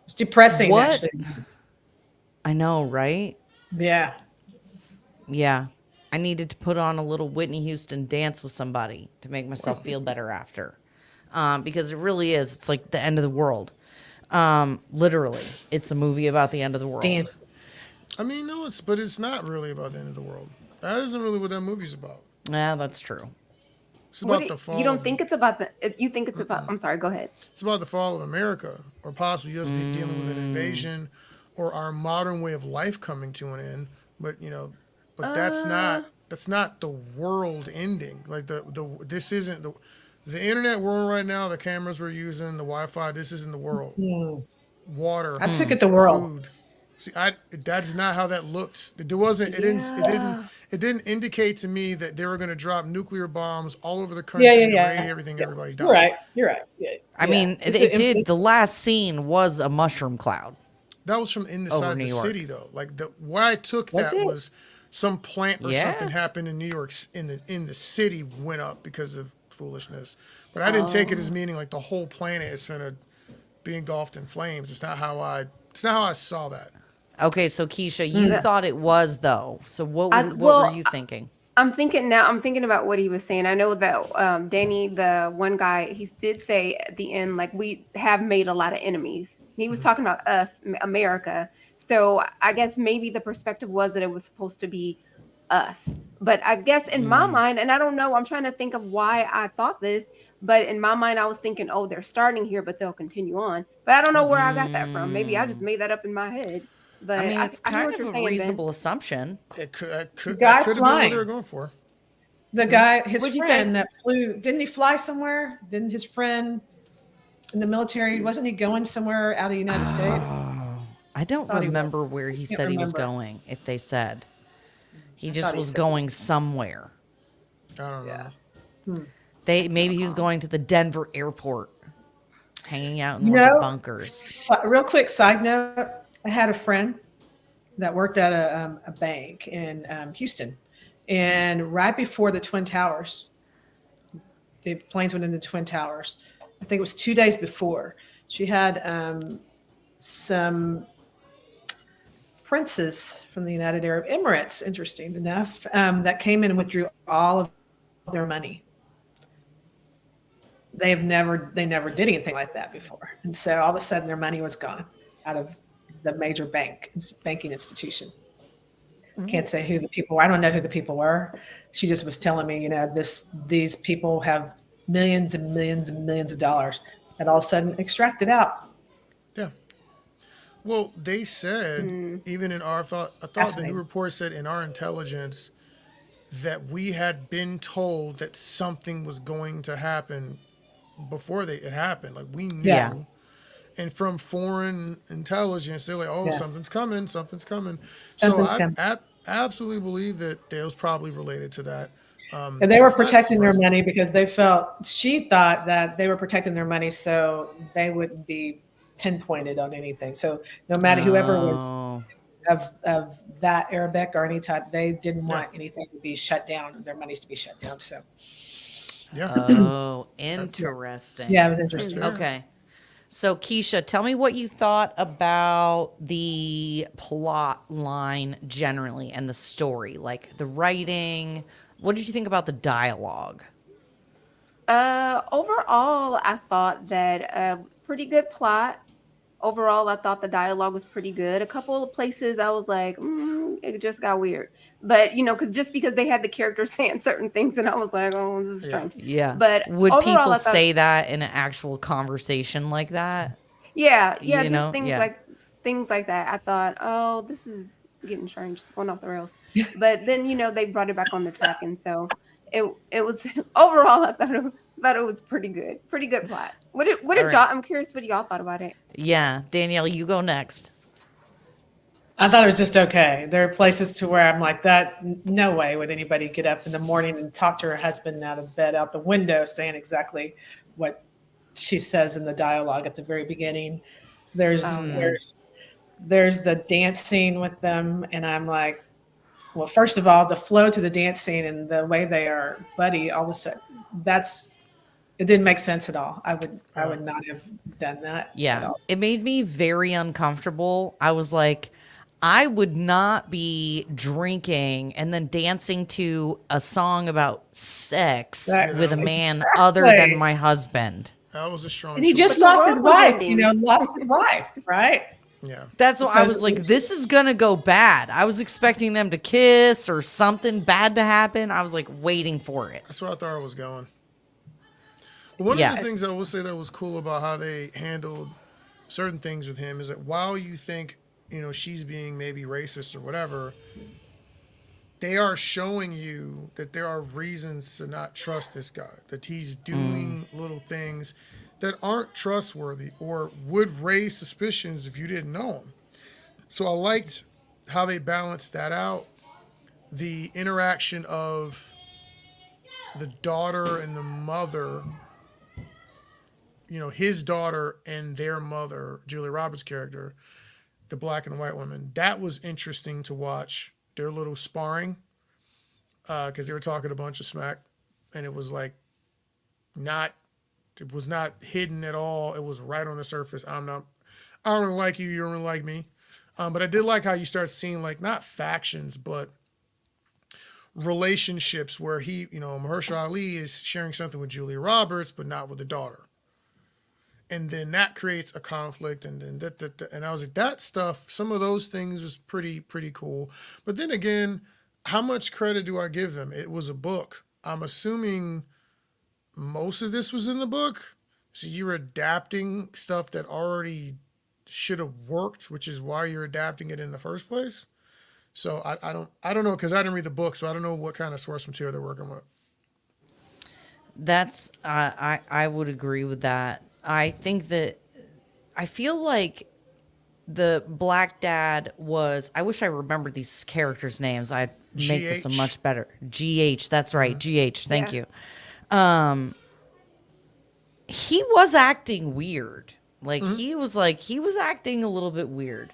S4: It's depressing,
S1: What?
S4: actually.
S1: I know, right?
S4: Yeah.
S1: Yeah. I needed to put on a little Whitney Houston dance with somebody to make myself feel better after. Because it really is. It's like the end of the world. Literally. It's a movie about the end of the world.
S4: Dance.
S2: I mean, no, but it's not really about the end of the world. That isn't really what that movie's about.
S1: Yeah, that's true.
S2: It's about the fall.
S3: You don't think it's about you think it's about, I'm sorry, go ahead.
S2: It's about the fall of America, or possibly us be dealing with an invasion, or our modern way of life coming to an end. But that's not the world ending. Like this isn't the internet we're on right now. The cameras we're using, the Wi-Fi. This isn't the world. Water.
S4: I took it the world.
S2: Food. See, that is not how that looked. It wasn't. It didn't indicate to me that they were going to drop nuclear bombs all over the country and raid everything. Everybody died.
S4: You're right. Yeah.
S1: I mean, it did. The last scene was a mushroom cloud.
S2: That was from inside the city, though. Like why I took that was some plant or
S1: Yeah.
S2: something happened in New York in the city went up because of foolishness. But I didn't take it as meaning like the whole planet is gonna be engulfed in flames. It's not how I saw that.
S1: Okay, so Keisha, you thought it was though. So what were
S3: well,
S1: you thinking?
S3: I'm thinking about what he was saying. I know that Danny, the one guy, he did say at the end, like, we have made a lot of enemies. He was talking about us, America. So I guess maybe the perspective was that it was supposed to be us. But I guess in my mind, and I don't know, I'm trying to think of why I thought this, but in my mind, I was thinking, oh, they're starting here, but they'll continue on. But I don't know where I got that from. Maybe I just made that up in my head. But
S1: I mean, it's
S3: I hear
S1: kind
S3: what
S1: of
S3: you're
S1: a
S3: saying, Ben.
S1: reasonable assumption.
S2: It could
S4: guy
S2: that could have been what
S4: flying.
S2: they were going for.
S4: The guy, his
S3: What'd you
S4: friend
S3: say?
S4: that flew, didn't he fly somewhere? Didn't his friend in the military, wasn't he going somewhere out of the United States?
S1: I don't
S4: Thought he
S1: remember
S4: was.
S1: where he
S4: Can't
S1: said he was
S4: remember.
S1: going, if they said. He
S4: I
S1: just
S4: thought he
S1: was
S4: said
S1: going somewhere.
S2: I don't know.
S4: Yeah.
S1: Maybe he was going to the Denver airport, hanging out in one of the bunkers.
S4: Real quick side note, I had a friend that worked at a bank in Houston. And right before the Twin Towers, the planes went into the Twin Towers. I think it was 2 days before. She had some princes from the United Arab Emirates, interesting enough, that came in and withdrew all of their money. They never did anything like that before. And so all of a sudden their money was gone out of the major banking institution. Can't say who the people were. I don't know who the people were. She just was telling me, these people have millions and millions and millions of dollars that all of a sudden extracted out.
S2: Yeah. Well, they said even in I thought the new report said in our intelligence that we had been told that something was going to happen before it happened. Like we knew.
S1: Yeah.
S2: And from foreign intelligence, they're like, "Oh,
S4: Yeah.
S2: something's coming, something's coming."
S4: Something's
S2: So
S4: coming.
S2: I absolutely believe that it was probably related to that.
S4: And they were
S2: It's not
S4: protecting their
S2: surprising.
S4: money because she thought that they were protecting their money so they wouldn't be pinpointed on anything. So no matter whoever was
S1: Oh.
S4: of that Arabic or any type, they didn't want anything to be shut down, their monies to be shut down. So
S2: Yeah.
S1: Oh, interesting.
S4: yeah, it was interesting.
S2: fair.
S1: Okay. So, Keisha, tell me what you thought about the plot line generally and the story, like the writing. What did you think about the dialogue?
S3: Overall, I thought that pretty good plot. Overall, I thought the dialogue was pretty good. A couple of places I was like, it just got weird. But because they had the characters saying certain things, and I was like, oh, this is strange.
S1: Yeah.
S3: But
S1: would
S3: overall,
S1: people
S3: I thought,
S1: say that in an actual conversation like that?
S3: yeah,
S1: you
S3: just
S1: know?
S3: things
S1: Yeah.
S3: things like that. I thought, oh, this is getting strange, it's going off the rails. But then they brought it back on the track, and so it was overall. I thought it was pretty good plot. What did
S1: All right.
S3: y'all? I'm curious what y'all thought about it.
S1: Yeah. Danielle, you go next.
S4: I thought it was just okay. There are places to where I'm like, that no way would anybody get up in the morning and talk to her husband out of bed, out the window, saying exactly what she says in the dialogue at the very beginning. There's the dance scene with them, and I'm like, well, first of all, the flow to the dance scene and the way they are buddy, all of a sudden, it didn't make sense at all. I would not have done that. at
S1: Yeah.
S4: all.
S1: It made me very uncomfortable. I was like, I would not be drinking and then dancing to a song about sex with a man other
S4: Exactly.
S1: than my husband.
S2: That was a strong.
S4: And he
S2: choice.
S4: just
S3: But the
S4: lost his
S3: world was
S4: wife,
S3: ending.
S4: lost his wife, right?
S2: Yeah.
S1: That's what I was
S4: Because
S1: like, this is going to go bad. I was expecting them to kiss or something bad to happen. I was like waiting for it.
S2: That's where I thought it was going. But one of
S1: Yes.
S2: the things I will say that was cool about how they handled certain things with him is that while you think, she's being maybe racist or whatever, they are showing you that there are reasons to not trust this guy, that he's doing little things that aren't trustworthy or would raise suspicions if you didn't know him. So I liked how they balanced that out. The interaction of the daughter and the mother, his daughter and their mother, Julia Roberts' character, the black and white woman, that was interesting to watch their little sparring, because they were talking a bunch of smack, and it was like not, it was not hidden at all. It was right on the surface. I don't really like you. You don't really like me. But I did like how you start seeing like not factions, but relationships where Mahershala Ali is sharing something with Julia Roberts, but not with the daughter. And then that creates a conflict. And then, and I was like, that stuff, some of those things was pretty cool. But then again, how much credit do I give them? It was a book. I'm assuming most of this was in the book. So you're adapting stuff that already should have worked, which is why you're adapting it in the first place. So I don't know, because I didn't read the book, so I don't know what kind of source material they're working with.
S1: That's I would agree with that. I think that I feel like the black dad was, I wish I remembered these characters' names. I'd make this a
S2: GH.
S1: much better GH. That's right. GH. Thank
S3: Yeah.
S1: you. He was acting weird. Like he was acting a little bit weird.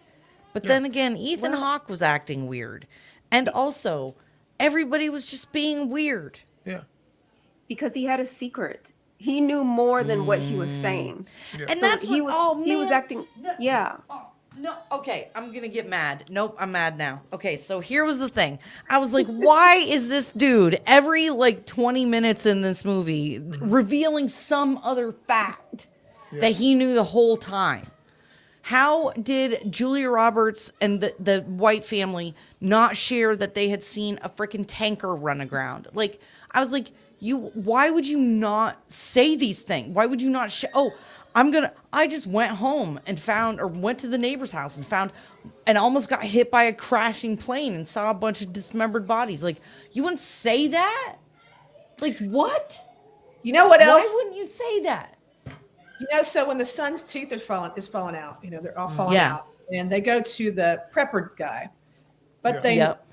S1: But then again, Ethan Hawke was acting weird. And also, everybody was just being weird.
S2: Yeah.
S3: Because he had a secret. He knew more than what he was saying.
S2: Yeah.
S1: And
S3: So
S1: that's
S3: he
S1: what
S3: was he was acting. Yeah.
S1: No, okay, I'm gonna get mad. Nope, I'm mad now. Okay, so here was the thing. I was like, why is this dude every like 20 minutes in this movie revealing some other fact that he knew the whole time? How did Julia Roberts and the White family not share that they had seen a freaking tanker run aground? Like, I was like, why would you not say these things? Why would you not I just went home and went to the neighbor's house and almost got hit by a crashing plane and saw a bunch of dismembered bodies. Like, you wouldn't say that? Like, what?
S4: You know what else?
S1: Why wouldn't you say that?
S4: So when the son's teeth is falling out, they're all falling
S1: Yeah.
S4: out, and they go to the prepper guy, but
S2: Yeah.
S4: they,
S1: Yep.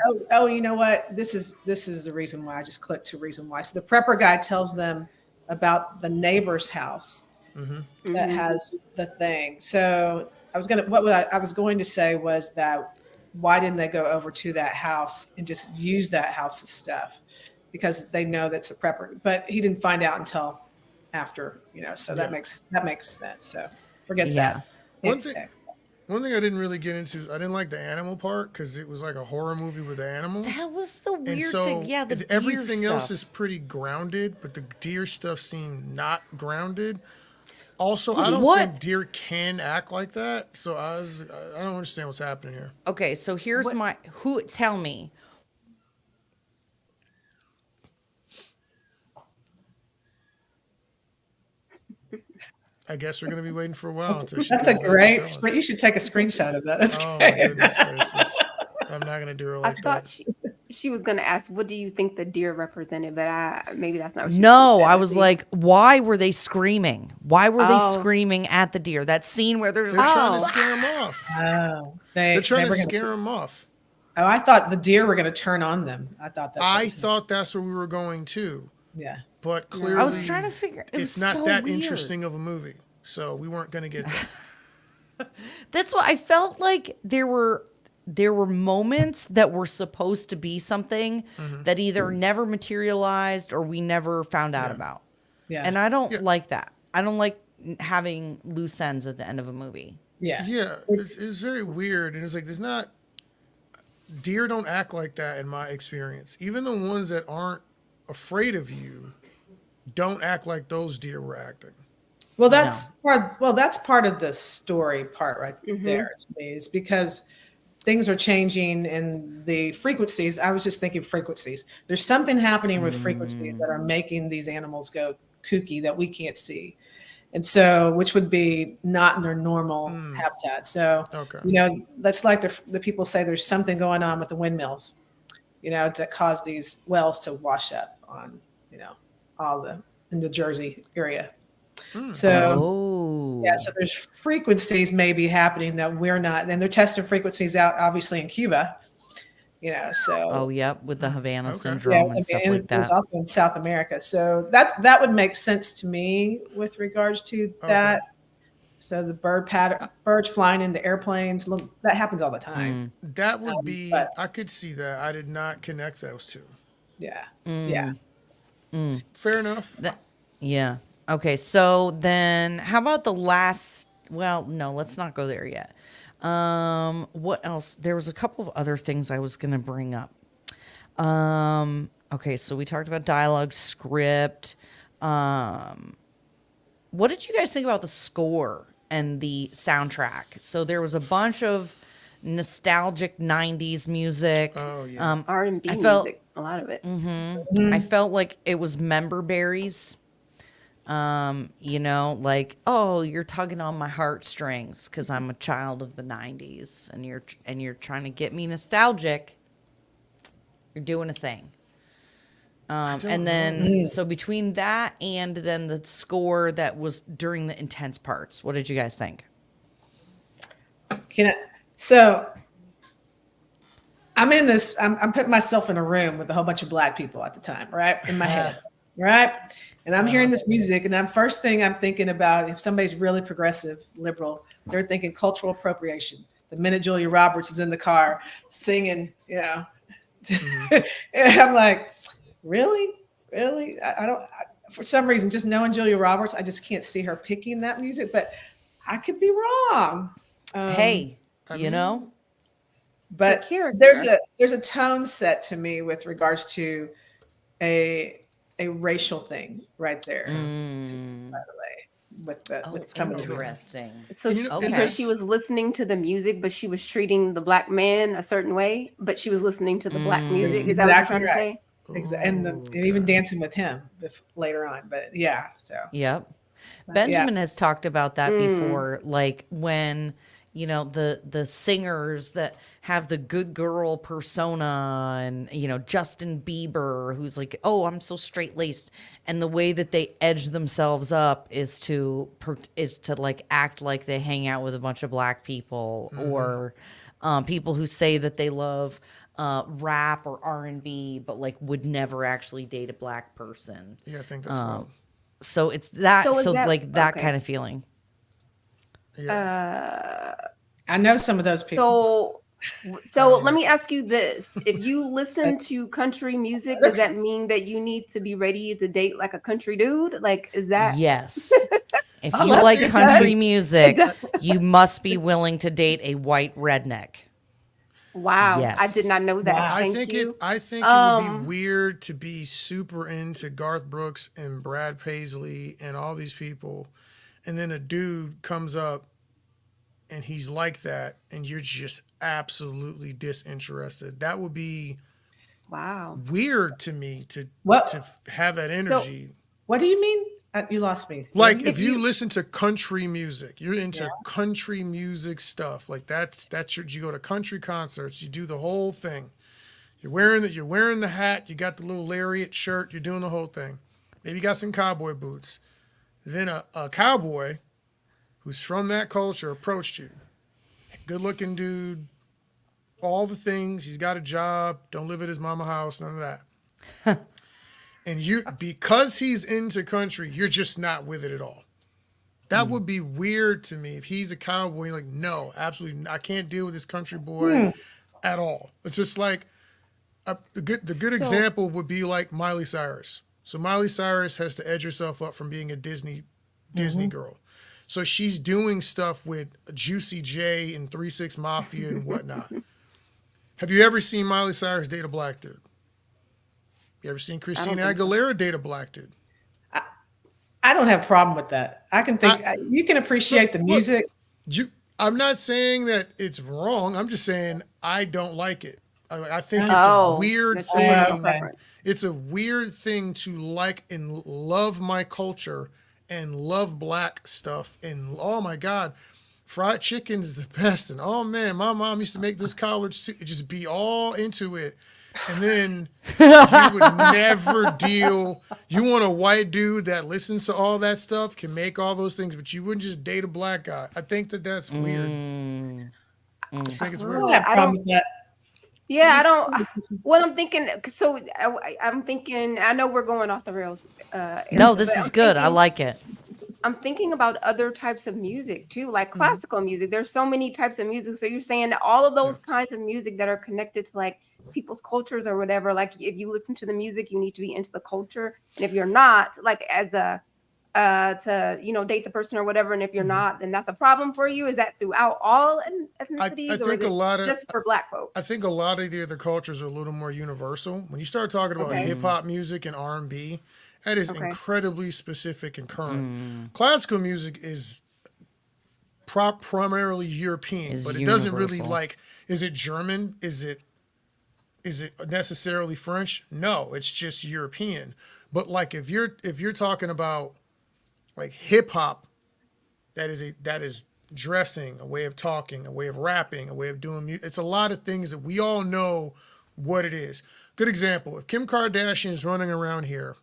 S4: you know what? This is the reason why. I just clicked to reason why. So the prepper guy tells them about the neighbor's house that has the thing. So I was going to say was that why didn't they go over to that house and just use that house's stuff? Because they know that's a prepper, but he didn't find out until after, so that makes sense. So forget that.
S2: One thing I didn't really get into is I didn't like the animal part because it was like a horror movie with the animals.
S1: That was the
S2: And
S1: weird
S2: so
S1: thing. Yeah, the deer
S2: everything else
S1: stuff.
S2: is pretty grounded, but the deer stuff seemed not grounded. Also, I don't
S1: What?
S2: think deer can act like that. So I don't understand what's happening here.
S1: Okay, so here's tell me.
S2: I guess we're gonna be waiting for a while until she
S4: That's a
S2: comes back and
S4: great.
S2: tells us.
S4: You should take a screenshot of that. That's
S2: Oh
S4: great.
S2: my goodness gracious! I'm not gonna do her
S3: I
S2: like
S3: thought
S2: that.
S3: she was gonna ask, what do you think the deer represented? But maybe that's not what she
S1: No,
S3: said.
S1: I was like, why were they screaming? Why were they
S3: Oh.
S1: screaming at the deer? That scene where there's
S2: They're trying
S3: Oh.
S2: to scare him off.
S4: Oh,
S2: They're trying to
S4: were gonna-
S2: scare him off.
S4: Oh, I thought the deer were going to turn on them. I thought that's. what
S2: I
S4: it was.
S2: thought that's where we were going to,
S4: Yeah.
S2: but clearly
S1: I was trying to figure.
S2: it's not that interesting of a movie, so we weren't gonna get there.
S1: That's why I felt like there were moments that were supposed to be something that either never materialized or we never found out about.
S4: Yeah.
S1: And I don't like that. I don't like having loose ends at the end of a movie.
S4: Yeah.
S2: Yeah, it's very weird, and it's like there's not. Deer don't act like that in my experience. Even the ones that aren't afraid of you don't act like those deer were acting.
S4: Well, that's part of the story part right there to me, is because things are changing in the frequencies. I was just thinking frequencies. There's something happening with frequencies that are making these animals go kooky that we can't see. And so, which would be not in their normal habitat. So,
S2: Okay.
S4: that's like the people say there's something going on with the windmills, that cause these wells to wash up on, in the Jersey area. So, so there's frequencies maybe happening that we're not, and they're testing frequencies out, obviously in Cuba, so.
S1: Oh, yep, with the Havana
S2: Okay.
S1: syndrome and stuff like
S4: It was
S1: that.
S4: also in South America. So that would make sense to me with regards to that. So the birds flying into airplanes, that happens all the time.
S2: That would be.
S4: But
S2: I could see that. I did not connect those two.
S4: yeah, yeah.
S2: Fair enough.
S1: Yeah. Okay. So then how about the last, well, no, let's not go there yet. What else? There was a couple of other things I was going to bring up. Okay. So we talked about dialogue, script. What did you guys think about the score and the soundtrack? So there was a bunch of nostalgic 90s music.
S2: Oh, yeah.
S3: R&B
S1: I felt-
S3: music, a lot of it.
S1: I felt like it was member berries. Like, oh, you're tugging on my heartstrings because I'm a child of the 90s and you're trying to get me nostalgic. You're doing a thing. And then so between that and then the score that was during the intense parts, what did you guys think?
S4: So I'm in this, I'm putting myself in a room with a whole bunch of Black people at the time, right? In my head, right? And I'm hearing this music, and first thing I'm thinking about, if somebody's really progressive, liberal, they're thinking cultural appropriation. The minute Julia Roberts is in the car singing, and I'm like, really? I don't, for some reason, just knowing Julia Roberts, I just can't see her picking that music, but I could be wrong.
S1: Hey,
S2: mean-
S4: But
S3: The character.
S4: there's a tone set to me with regards to a racial thing right there. By the way, with some of the music.
S1: Interesting.
S3: So
S2: And
S1: okay.
S3: because she was listening to the music, but she was treating the Black man a certain way, but she was listening to the Black music. Is that what you're trying to say?
S4: And even dancing with him later on. But yeah, so
S1: Yep. Benjamin has talked about that before, like when, the singers that have the good girl persona and, Justin Bieber, who's like, oh, I'm so straight laced. And the way that they edge themselves up is to like act like they hang out with a bunch of Black people or people who say that they love rap or R&B, but like would never actually date a Black person.
S2: Yeah, I think that's well.
S1: So it's that,
S3: So is
S1: so
S3: that-
S1: like that
S3: okay.
S1: kind of feeling.
S2: Yeah.
S4: I know some of those people.
S3: So let me ask you this. If you listen to country music, does that mean that you need to be ready to date like a country dude? Like, is that
S1: Yes. If
S4: I
S1: you
S4: love
S1: like
S4: it.
S1: country
S3: It
S1: music,
S3: does.
S1: you must be willing to date a white redneck.
S3: wow?
S1: Yes.
S3: I did not know that.
S4: Wow.
S3: Thank
S2: I think
S3: you.
S2: it would be weird to be super into Garth Brooks and Brad Paisley and all these people, and then a dude comes up and he's like that, and you're just absolutely disinterested. That would be
S3: Wow.
S2: weird to me to
S4: What?
S2: have that energy.
S4: What do you mean? You lost me.
S2: Like if you listen to country music, you're into country music stuff. Like that's you go to country concerts, you do the whole thing. You're wearing the hat, you got the little lariat shirt, you're doing the whole thing. Maybe you got some cowboy boots. Then a cowboy who's from that culture approached you. Good looking dude, all the things, he's got a job, don't live at his mama house, none of that. And because he's into country, you're just not with it at all. That would be weird to me if he's a cowboy. You're like, no, absolutely, I can't deal with this country boy at all. It's just like the good example would be like Miley Cyrus. So Miley Cyrus has to edge herself up from being a Disney girl. So she's doing stuff with Juicy J and 3 6 Mafia and whatnot. Have you ever seen Miley Cyrus date a Black dude? You ever seen Christina
S3: think so.
S2: Aguilera date a Black dude?
S4: I don't have a problem with that. I can think you can appreciate the music.
S2: I'm not saying that it's wrong. I'm just saying I don't like it. I think it's
S3: Oh,
S2: a weird
S3: that's
S2: thing.
S3: your preference.
S2: It's a weird thing to like and love my culture and love Black stuff. And oh my God, fried chicken's the best. And oh man, my mom used to make this collard soup. Just be all into it. And then you would never deal. You want a white dude that listens to all that stuff, can make all those things, but you wouldn't just date a Black guy. I think that's weird. I just think it's
S4: I
S2: weird.
S4: don't have a problem with that.
S3: Yeah, I don't. What I'm thinking. So I'm thinking. I know we're going off the rails.
S1: No, this
S3: but
S1: is
S3: I'm
S1: good. I
S3: thinking-
S1: like it.
S3: I'm thinking about other types of music too, like classical music. There's so many types of music. So you're saying that all of
S2: Yeah.
S3: those kinds of music that are connected to like people's cultures or whatever, like if you listen to the music, you need to be into the culture. And if you're not, like as a to date the person or whatever, and if you're
S2: Mhm.
S3: not, then that's a problem for you. Is that throughout all
S2: I
S3: ethnicities, or is
S2: think a
S3: it
S2: lot of
S3: just for Black
S2: I
S3: folks?
S2: think a lot of the other cultures are a little more universal. When you start talking about
S3: Okay.
S2: hip hop music and R&B, that is
S3: Okay.
S2: incredibly specific and current.
S1: Mm,
S2: Classical music is primarily European,
S1: is
S2: but it doesn't really
S1: universal.
S2: is it German? Is it necessarily French? No, it's just European. But like if you're talking about like hip hop, that is dressing, a way of talking, a way of rapping, a way of doing music. It's a lot of things that we all know what it is. Good example: if Kim Kardashian is running around here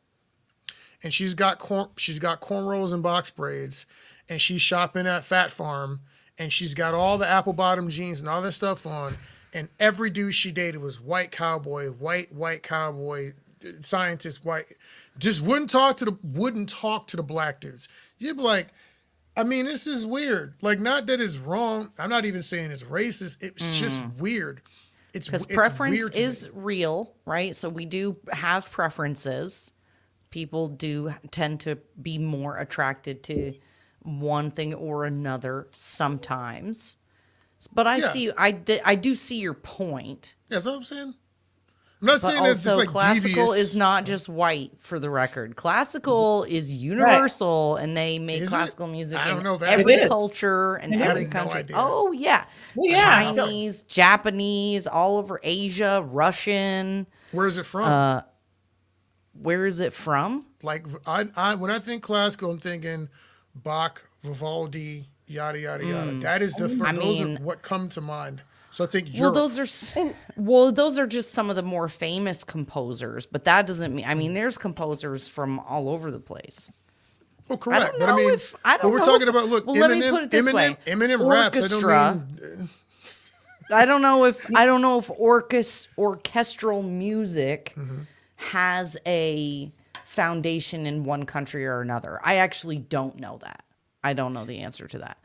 S2: and she's got cornrows and box braids, and she's shopping at Fat Farm, and she's got all the apple bottom jeans and all that stuff on, and every dude she dated was white cowboy, scientist, white, just wouldn't talk to the black dudes. You'd be like, I mean, this is weird. Like, not that it's wrong. I'm not even saying it's racist. It's just weird.
S1: Because
S2: It's
S1: preference
S2: weird to me.
S1: is real, right? So we do have preferences. People do tend to be more attracted to one thing or another sometimes. But
S2: Yeah,
S1: I do see your point.
S2: yeah, that's what I'm saying. I'm not
S1: But
S2: saying it's just
S1: also,
S2: like
S1: classical is
S2: devious.
S1: not just white, for the record. Classical is universal, and they make
S2: Is it?
S1: classical music
S2: I don't
S1: in
S2: know that.
S4: It
S1: every
S4: is.
S1: culture and
S4: It
S2: I have
S1: every
S4: is.
S2: no
S1: country.
S2: idea.
S1: Oh, yeah.
S4: Well, yeah.
S2: So,
S1: Chinese, Japanese, all over Asia, Russian.
S2: where is it from?
S1: Where is it from?
S2: Like I when I think classical, I'm thinking Bach, Vivaldi, yada yada yada. That is the
S1: I
S2: those are
S1: mean,
S2: what come to mind. So I think
S1: well,
S2: Europe.
S1: those are just some of the more famous composers, but that doesn't mean. I mean, there's composers from all over the place.
S2: Well,
S1: I
S2: correct,
S1: don't
S2: but I
S1: know
S2: mean,
S1: if I
S2: but
S1: don't
S2: we're
S1: know
S2: talking
S1: if.
S2: about look,
S1: Well, let me put it this way:
S2: Eminem raps.
S1: orchestra. I don't know if orchestral music
S2: Mm-hmm.
S1: has a foundation in one country or another. I actually don't know that. I don't know the answer to that.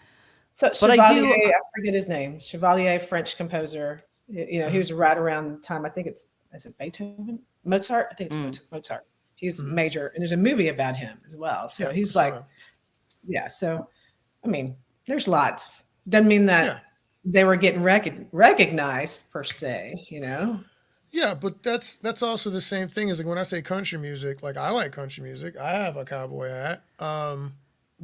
S4: So
S1: But I
S4: Chevalier,
S1: do.
S4: I forget his name. Chevalier, French composer. He was right around the time. I think is it Beethoven, Mozart. I think it's Mozart. He's major, and there's a movie about him as well. So
S2: Yeah,
S4: he's
S2: so,
S4: like, yeah. So I mean, there's lots. Doesn't mean that
S2: yeah,
S4: they were getting recognized per se.
S2: yeah, but that's also the same thing as like when I say country music. Like I like country music. I have a cowboy hat.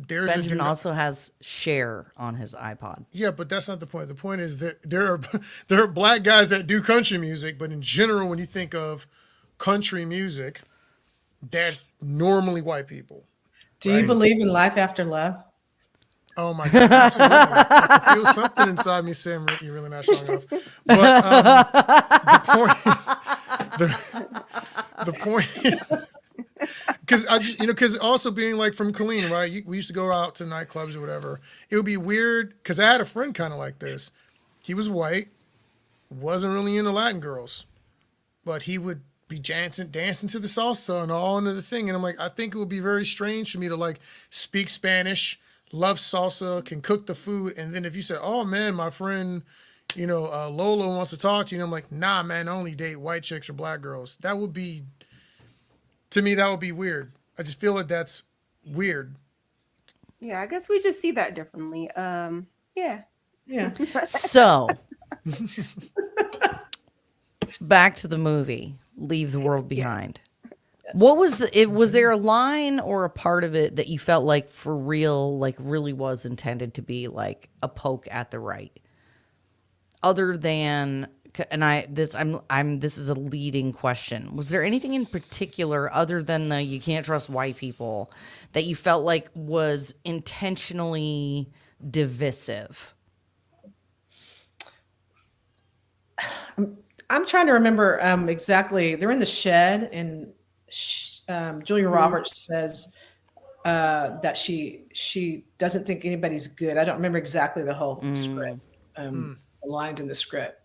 S2: There's a
S1: Benjamin
S2: dude.
S1: also has Cher on his iPod.
S2: Yeah, but that's not the point. The point is that there are black guys that do country music, but in general, when you think of country music, that's normally white people,
S4: Do you
S2: right?
S4: believe in life after love?
S2: Oh my God, absolutely. I can feel something inside me saying you're really not strong enough. But the point, because I just because also being like from Killeen, right? We used to go out to nightclubs or whatever. It would be weird because I had a friend kind of like this. He was white, wasn't really into Latin girls, but he would be dancing to the salsa and all into the thing. And I'm like, I think it would be very strange for me to like speak Spanish, love salsa, can cook the food, and then if you said, "Oh man, my friend, Lola wants to talk to you," and I'm like, "Nah, man, I only date white chicks or black girls." That would be, to me, that would be weird. I just feel like that's weird.
S3: Yeah, I guess we just see that differently. Yeah.
S4: Yeah.
S1: So, back to the movie, Leave the World Behind. What was was there a line or a part of it that you felt like for real, like really was intended to be like a poke at the right? Other than, and this is a leading question. Was there anything in particular other than the you can't trust white people that you felt like was intentionally divisive?
S4: I'm trying to remember exactly. They're in the shed, and Julia Roberts says that she doesn't think anybody's good. I don't remember exactly the whole script, the lines in the script.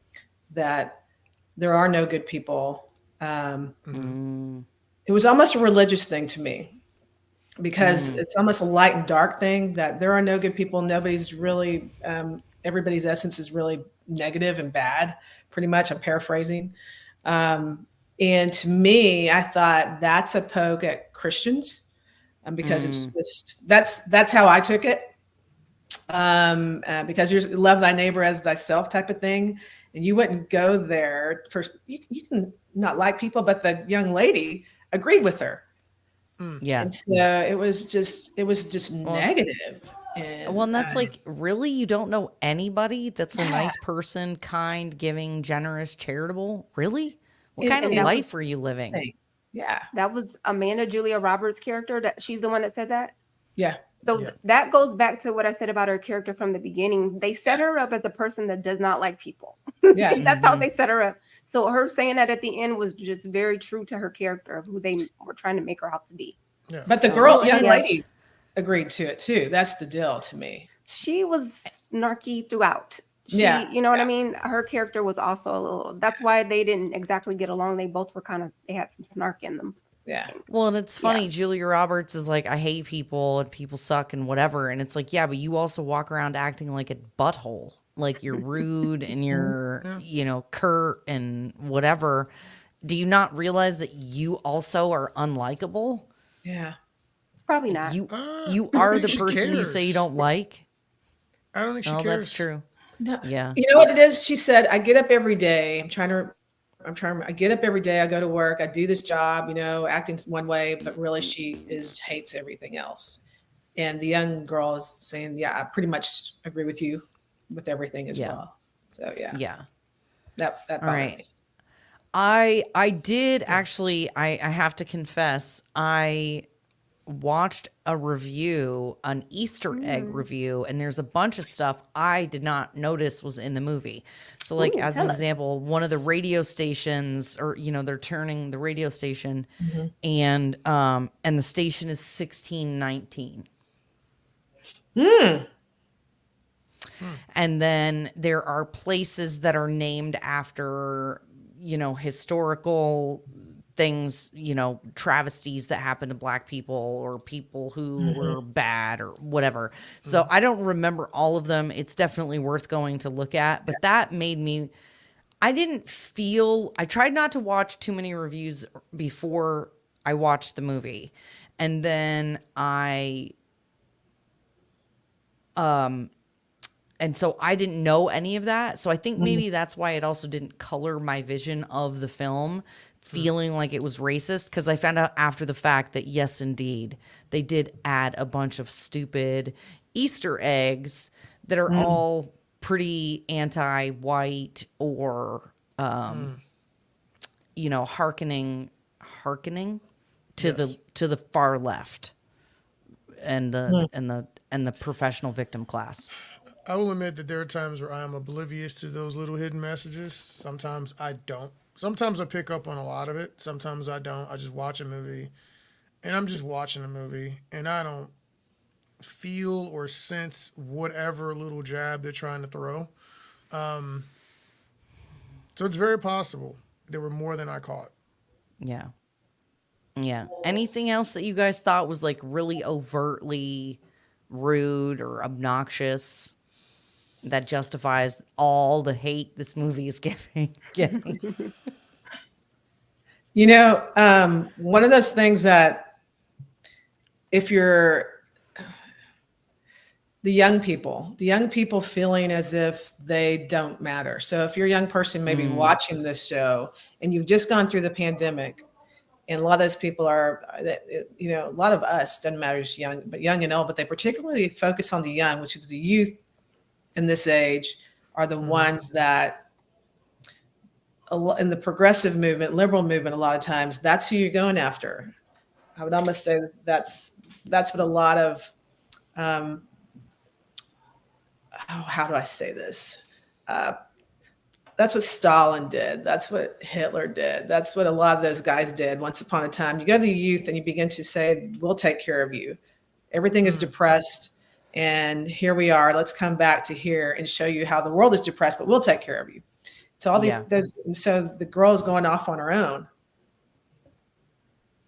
S4: That there are no good people. It was almost a religious thing to me. because it's almost a light and dark thing, that there are no good people. Nobody's really, everybody's essence is really negative and bad, pretty much. I'm paraphrasing. And to me, I thought that's a poke at Christians, because that's how I took it. Because you're love thy neighbor as thyself type of thing. And you wouldn't go there for, you can not like people, but the young lady agreed with her.
S1: Yeah.
S4: And so it was just negative.
S1: And that's like, really? You don't know anybody that's a nice person, kind, giving, generous, charitable? Really? What kind of life are you living?
S4: Yeah.
S3: That was Amanda Julia Roberts' character. That she's the one that said that.
S4: Yeah.
S3: So that goes back to what I said about her character from the beginning. They set her up as a person that does not like people.
S4: Yeah.
S3: That's how they set her up. So her saying that at the end was just very true to her character of who they were trying to make her out to be.
S2: Yeah.
S4: But the young lady agreed to it too. That's the deal to me.
S3: She was snarky throughout. You know what I mean? Her character was also a little, that's why they didn't exactly get along. They both were they had some snark in them.
S4: Yeah.
S1: Well, and it's funny. Julia Roberts is like, I hate people and people suck and whatever. And it's like, yeah, but you also walk around acting like a butthole. Like you're rude and you're, curt and whatever. Do you not realize that you also are unlikable?
S4: Yeah.
S3: Probably not.
S1: You are the person you
S2: cares.
S1: say you don't like.
S2: I don't think she cares.
S1: That's true.
S4: No.
S1: Yeah.
S4: You know what it is? She said, I get up every day. I get up every day. I go to work. I do this job, acting one way, but really she hates everything else. And the young girl is saying, yeah, I pretty much agree with you with everything as well. So
S1: Yeah.
S4: That
S1: All right. I did actually, I have to confess, I watched a review, an Easter egg review, and there's a bunch of stuff I did not notice was in the movie. So like, as an example, one of the radio stations, or, they're turning the radio station and the station is 1619. And then there are places that are named after, historical things, travesties that happened to Black people or people who were bad or whatever. So I don't remember all of them. It's definitely worth going to look at, but that made me, I tried not to watch too many reviews before I watched the movie. And then and so I didn't know any of that. So I think maybe that's why it also didn't color my vision of the film, feeling like it was racist. Because I found out after the fact that, yes, indeed, they did add a bunch of stupid Easter eggs that are all pretty anti-white or, hearkening to the far left and the professional victim class.
S2: I will admit that there are times where I am oblivious to those little hidden messages. Sometimes I don't. Sometimes I pick up on a lot of it. Sometimes I don't. I just watch a movie, and I'm just watching a movie, and I don't feel or sense whatever little jab they're trying to throw. So it's very possible there were more than I caught.
S1: Yeah. Yeah. Anything else that you guys thought was like really overtly rude or obnoxious that justifies all the hate this movie is getting?
S4: One of those things that if you're the young people feeling as if they don't matter. So if you're a young person maybe watching this show and you've just gone through the pandemic, and a lot of those people are, a lot of us, doesn't matter if young, but young and old, but they particularly focus on the young, which is the youth in this age, are the ones that in the progressive movement, liberal movement, a lot of times, that's who you're going after. I would almost say that's what a lot of, how do I say this? That's what Stalin did. That's what Hitler did. That's what a lot of those guys did once upon a time. You go to the youth and you begin to say, we'll take care of you. Everything is depressed. And here we are. Let's come back to here and show you how the world is depressed, but we'll take care of you. So all these, and so the girl's going off on her own.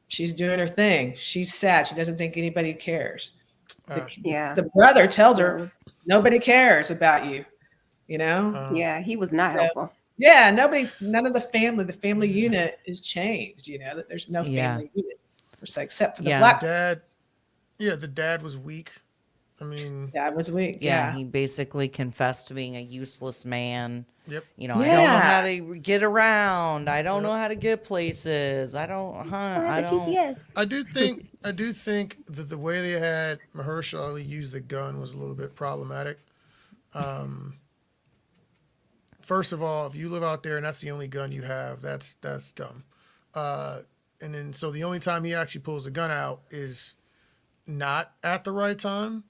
S4: She's doing her thing. She's sad. She doesn't think anybody cares.
S3: Yeah.
S4: The brother tells
S3: Yeah,
S4: her, nobody cares about you, you know?
S3: yeah, he was not
S4: So,
S3: helpful.
S4: yeah, none of the family unit is changed, that there's no
S1: Yeah.
S4: family unit, except for the
S1: Yeah.
S4: black.
S2: Dad, yeah, the dad was weak. I mean,
S4: Dad was weak.
S1: Yeah,
S4: Yeah.
S1: he basically confessed to being a useless man.
S2: yep.
S1: I don't know how
S4: Yeah.
S1: to get around. I don't know how to get places. I don't hunt. I don't.
S2: I do think that the way they had Mahershala Ali use the gun was a little bit problematic. First of all, if you live out there and that's the only gun you have, that's dumb. And then so the only time he actually pulls the gun out is not at the right time,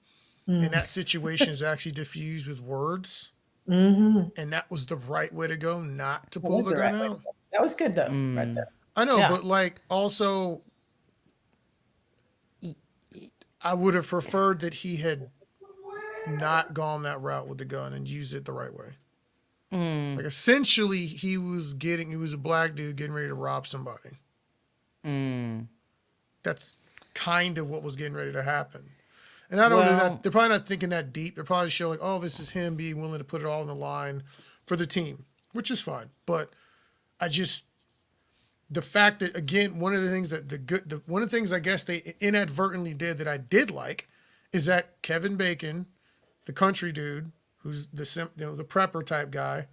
S2: and that situation is actually diffused with words, and that was the right way to go, not to pull
S4: was
S2: the
S4: the
S2: gun
S4: right way
S2: out.
S4: That was good though, right there.
S2: I know,
S4: Yeah.
S2: but like also, I would have preferred that he had not gone that route with the gun and used it the right way. Like essentially, he was a black dude getting ready to rob somebody. That's kind of what was getting ready to happen. And I don't know
S1: Well-
S2: that they're probably not thinking that deep. They're probably show like, oh, this is him being willing to put it all on the line for the team, which is fine. But the fact that again, one of the things I guess they inadvertently did that I did like is that Kevin Bacon, the country dude, who's the prepper type guy,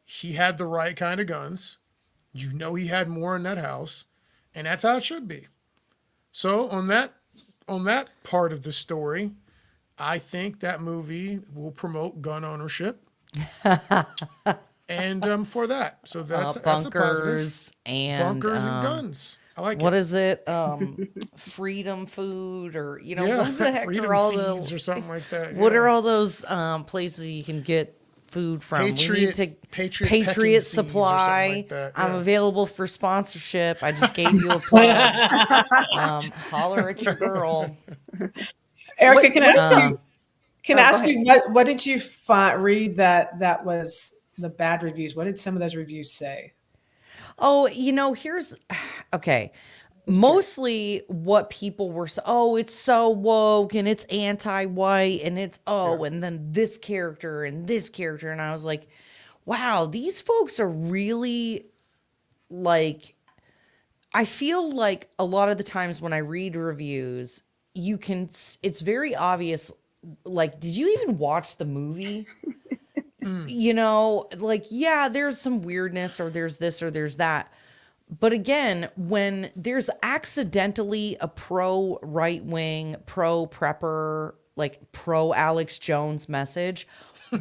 S2: he had the right kind of guns. He had more in that house, and that's how it should be. So on that part of the story, I think that movie will promote gun ownership. And for that, so that's a positive.
S1: Bunkers and
S2: Bunkers and guns. I like
S1: What
S2: it.
S1: is it? Freedom food, or
S2: Yeah,
S1: what the heck
S2: Freedom
S1: are all
S2: Seeds
S1: the
S2: or something like that.
S1: what
S2: yeah.
S1: are all those places you can get food from? We need to
S2: Patriot pecking seeds or something
S1: Supply.
S2: like that,
S1: I'm
S2: yeah.
S1: available for sponsorship. I just gave you a plug. Holler at your girl.
S4: Erica, can I ask
S1: uh,
S4: you? Can
S3: Oh,
S4: I
S3: go
S4: ask you what did you read that was the bad reviews? What did some of those reviews say?
S1: Oh, here's okay. Mostly what people were it's so woke and it's anti-white and it's and then this character and I was like, wow, these folks are really like, I feel like a lot of the times when I read reviews, it's very obvious, like, did you even watch the movie? Yeah, there's some weirdness or there's this or there's that. But again, when there's accidentally a pro right wing, pro prepper, like pro Alex Jones message,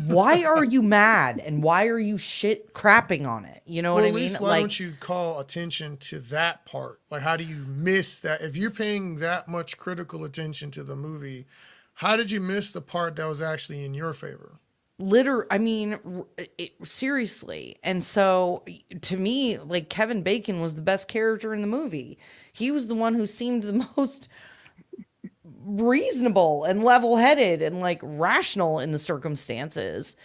S1: why are you mad and why are you shit crapping on it? You know what I
S2: At
S1: mean?
S2: least why don't you call attention to that part? Like, how do you miss that? If you're paying that much critical attention to the movie, how did you miss the part that was actually in your favor?
S1: Seriously. And so to me, like, Kevin Bacon was the best character in the movie. He was the one who seemed the most reasonable and level-headed and like rational in the circumstances.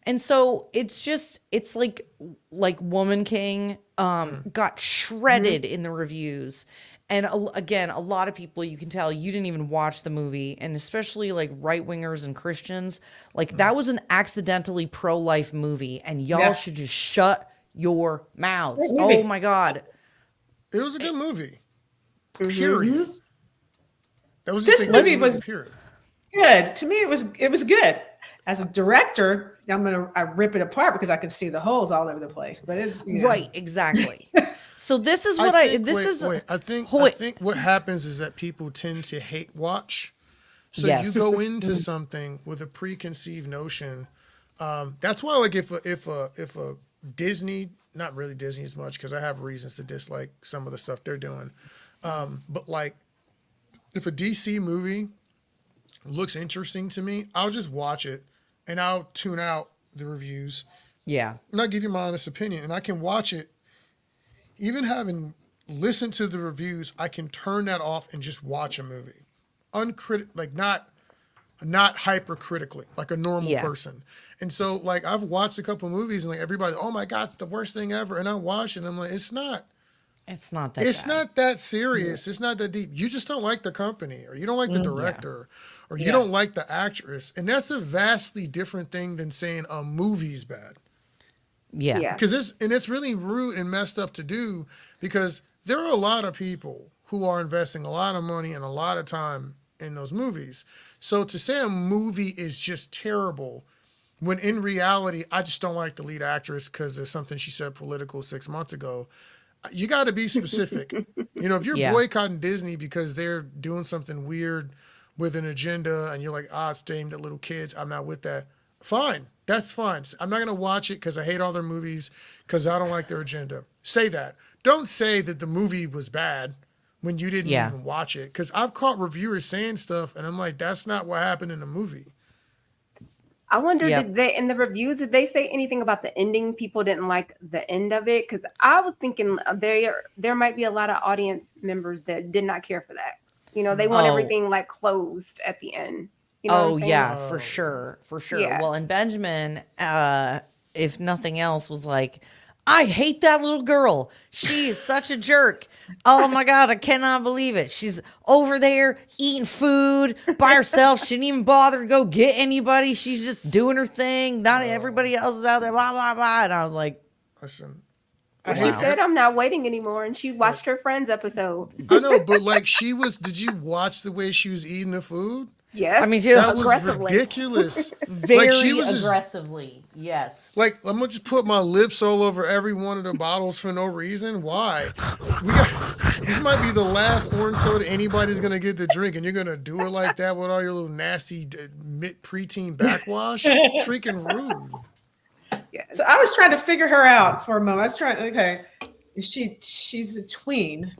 S1: And so it's like Woman King got shredded in the reviews. And again, a lot of people, you can tell you didn't even watch the movie, and especially like right-wingers and Christians, like that was an accidentally pro-life movie, and y'all should just shut your mouths.
S4: Great movie.
S1: Oh my God.
S2: It was a good movie. Period. That was
S4: This
S2: just a good
S4: movie was-
S2: period.
S4: Good. To me, it was good. As a director, I rip it apart because I can see the holes all over the place. But it's
S1: Right, exactly. So this is what
S2: I think what happens is that people tend to hate watch. So
S1: Yes.
S2: you go into something with a preconceived notion. That's why, like, if a Disney, not really Disney as much, because I have reasons to dislike some of the stuff they're doing. But like, if a DC movie looks interesting to me, I'll just watch it and I'll tune out the reviews
S1: Yeah.
S2: and I'll give you my honest opinion. And I can watch it, even having listened to the reviews, I can turn that off and just watch a movie, not hypercritically, like a normal
S1: Yeah.
S2: person. And so, like, I've watched a couple movies and like everybody, oh my God, it's the worst thing ever. And I watch it and I'm like, it's not.
S1: It's not that
S2: It's
S1: bad.
S2: not that serious. It's not that deep. You just don't like the company, or you don't like the director, or you
S4: Yeah.
S2: don't like the actress, and that's a vastly different thing than saying a movie's bad.
S1: Yeah.
S3: Yeah.
S2: Because it's really rude and messed up to do, because there are a lot of people who are investing a lot of money and a lot of time in those movies. So to say a movie is just terrible, when in reality I just don't like the lead actress because there's something she said political 6 months ago, you got to be specific. If you're
S1: Yeah.
S2: boycotting Disney because they're doing something weird with an agenda and you're like, it's aimed at little kids, I'm not with that. Fine. That's fine. I'm not going to watch it because I hate all their movies because I don't like their agenda. Say that. Don't say that the movie was bad when you didn't
S1: Yeah.
S2: even watch it. Because I've caught reviewers saying stuff and I'm like, that's not what happened in the movie.
S3: I wonder,
S1: Yep.
S3: did they in the reviews, did they say anything about the ending? People didn't like the end of it, because I was thinking there might be a lot of audience members that did not care for that. They want
S1: Oh.
S3: everything like closed at the end. You know what
S1: Oh
S3: I'm saying?
S1: yeah,
S2: Oh,
S1: for sure, for sure.
S3: Yeah.
S1: Well, and Benjamin, if nothing else, was like, I hate that little girl. She is such a jerk. Oh my god, I cannot believe it. She's over there eating food by herself. She didn't even bother to go get anybody. She's just doing her thing. Not everybody else is out there. Blah blah blah. And I was like,
S2: Listen,
S3: Well,
S2: I
S3: she
S2: hate
S1: Wow.
S3: said, "I'm not waiting anymore," and she watched her Friends episode.
S2: I know, but like did you watch the way she was eating the food?
S3: Yes,
S1: I mean, she was
S2: That was
S3: aggressively.
S2: ridiculous.
S1: very
S2: she was just-
S1: aggressively. Yes.
S2: Like, I'm gonna just put my lips all over every one of the bottles for no reason. Why? This might be the last orange soda anybody's gonna get to drink, and you're gonna do it like that with all your little nasty preteen backwash. It's freaking rude.
S3: Yes.
S4: So I was trying to figure her out for a moment. I was trying. Okay, she's a tween.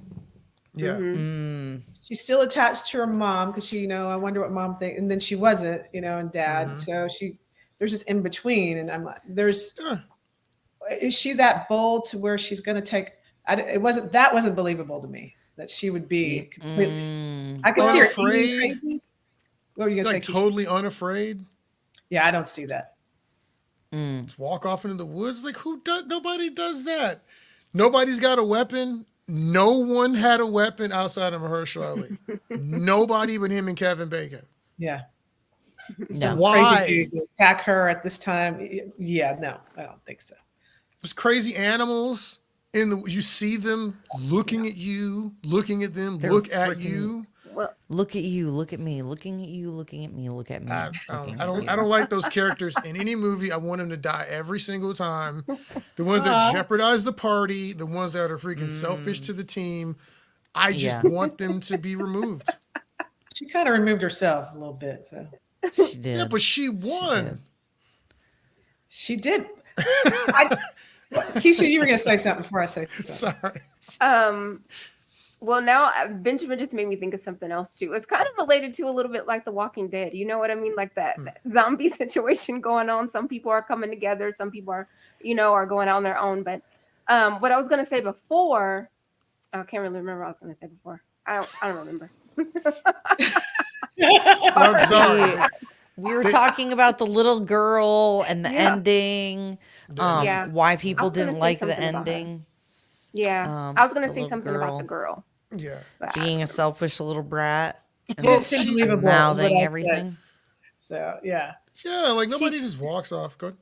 S2: Yeah.
S1: Mm,
S4: She's still attached to her mom because I wonder what mom thinks. And then she wasn't, and dad. So there's this in between, and I'm like,
S2: Yeah.
S4: is she that bold to where she's going to take? That wasn't believable to me that she would be completely.
S1: mm.
S4: I could see her
S2: Unafraid?
S4: eating crazy. What were you going
S2: Like
S4: to say? Keisha?
S2: totally unafraid.
S4: Yeah, I don't see that.
S2: Just walk off into the woods. Like, who does? Nobody does that. Nobody's got a weapon. No one had a weapon outside of Mahershala Ali. Nobody but him and Kevin Bacon.
S4: Yeah.
S1: No.
S2: Why?
S4: Crazy dude to attack her at this time. Yeah, no, I don't think so.
S2: There's crazy animals you see them looking at you, looking at them,
S1: They're
S2: look at
S1: freaking-
S2: you.
S3: Well,
S1: Look at you. Look at me. Looking at you. Looking at me. Look at me.
S2: I
S1: looking
S2: don't,
S1: at
S2: I
S1: you.
S2: don't like those characters in any movie. I want them to die every single time. The ones that jeopardize the party, the ones that are freaking selfish to the team. I just
S1: Yeah.
S2: want them to be removed.
S4: She kind of removed herself a little bit. So
S1: She did.
S2: Yeah, but she won.
S4: she did. Keisha, you were going to say something before I say something.
S2: Sorry.
S3: well, now Benjamin just made me think of something else too. It's kind of related to a little bit like The Walking Dead. You know what I mean? Like that zombie situation going on. Some people are coming together. Some people are, are going out on their own. But what I was going to say before, I can't really remember what I was going to say before. I don't remember.
S2: I'm sorry.
S1: We were talking about the little girl and the
S3: Yeah.
S1: ending.
S3: Yeah.
S1: Why
S3: I
S1: people
S3: was gonna
S1: didn't
S3: say
S1: like the
S3: something about her.
S1: ending.
S3: Yeah,
S1: Um,
S3: I was going to
S1: the
S3: say
S1: little
S3: something about the girl.
S2: Yeah.
S3: But
S1: Being a selfish little brat.
S4: It didn't seem
S2: she-
S4: believable. is what
S1: Mouthing
S4: I
S1: everything.
S4: said. So, yeah.
S2: Yeah, like nobody just walks off. Good.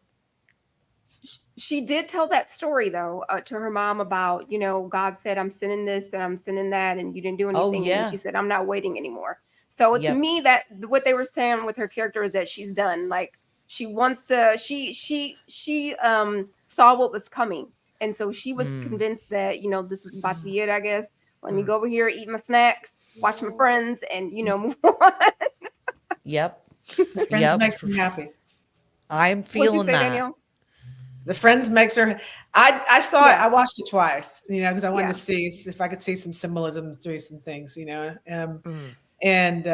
S3: she did tell that story though to her mom about, God said, I'm sending this and I'm sending that, and you didn't do
S1: Oh,
S3: anything.
S1: yeah.
S3: And she said, I'm not waiting anymore. So
S1: Yep.
S3: to me, that what they were saying with her character is that she's done. Like she wants to, she saw what was coming. And so she was convinced that, this is about to be it, I guess. Let me go over here, eat my snacks, watch my friends, and, move on.
S1: Yep.
S4: Friends
S1: Yep.
S4: makes me happy.
S1: I'm
S3: What'd you
S1: feeling
S3: say,
S1: that.
S3: Danielle?
S4: The Friends makes her. I saw it.
S3: Yeah.
S4: I watched it twice. Because I wanted
S3: Yeah.
S4: to see if I could see some symbolism through some things.
S2: Mm.
S4: And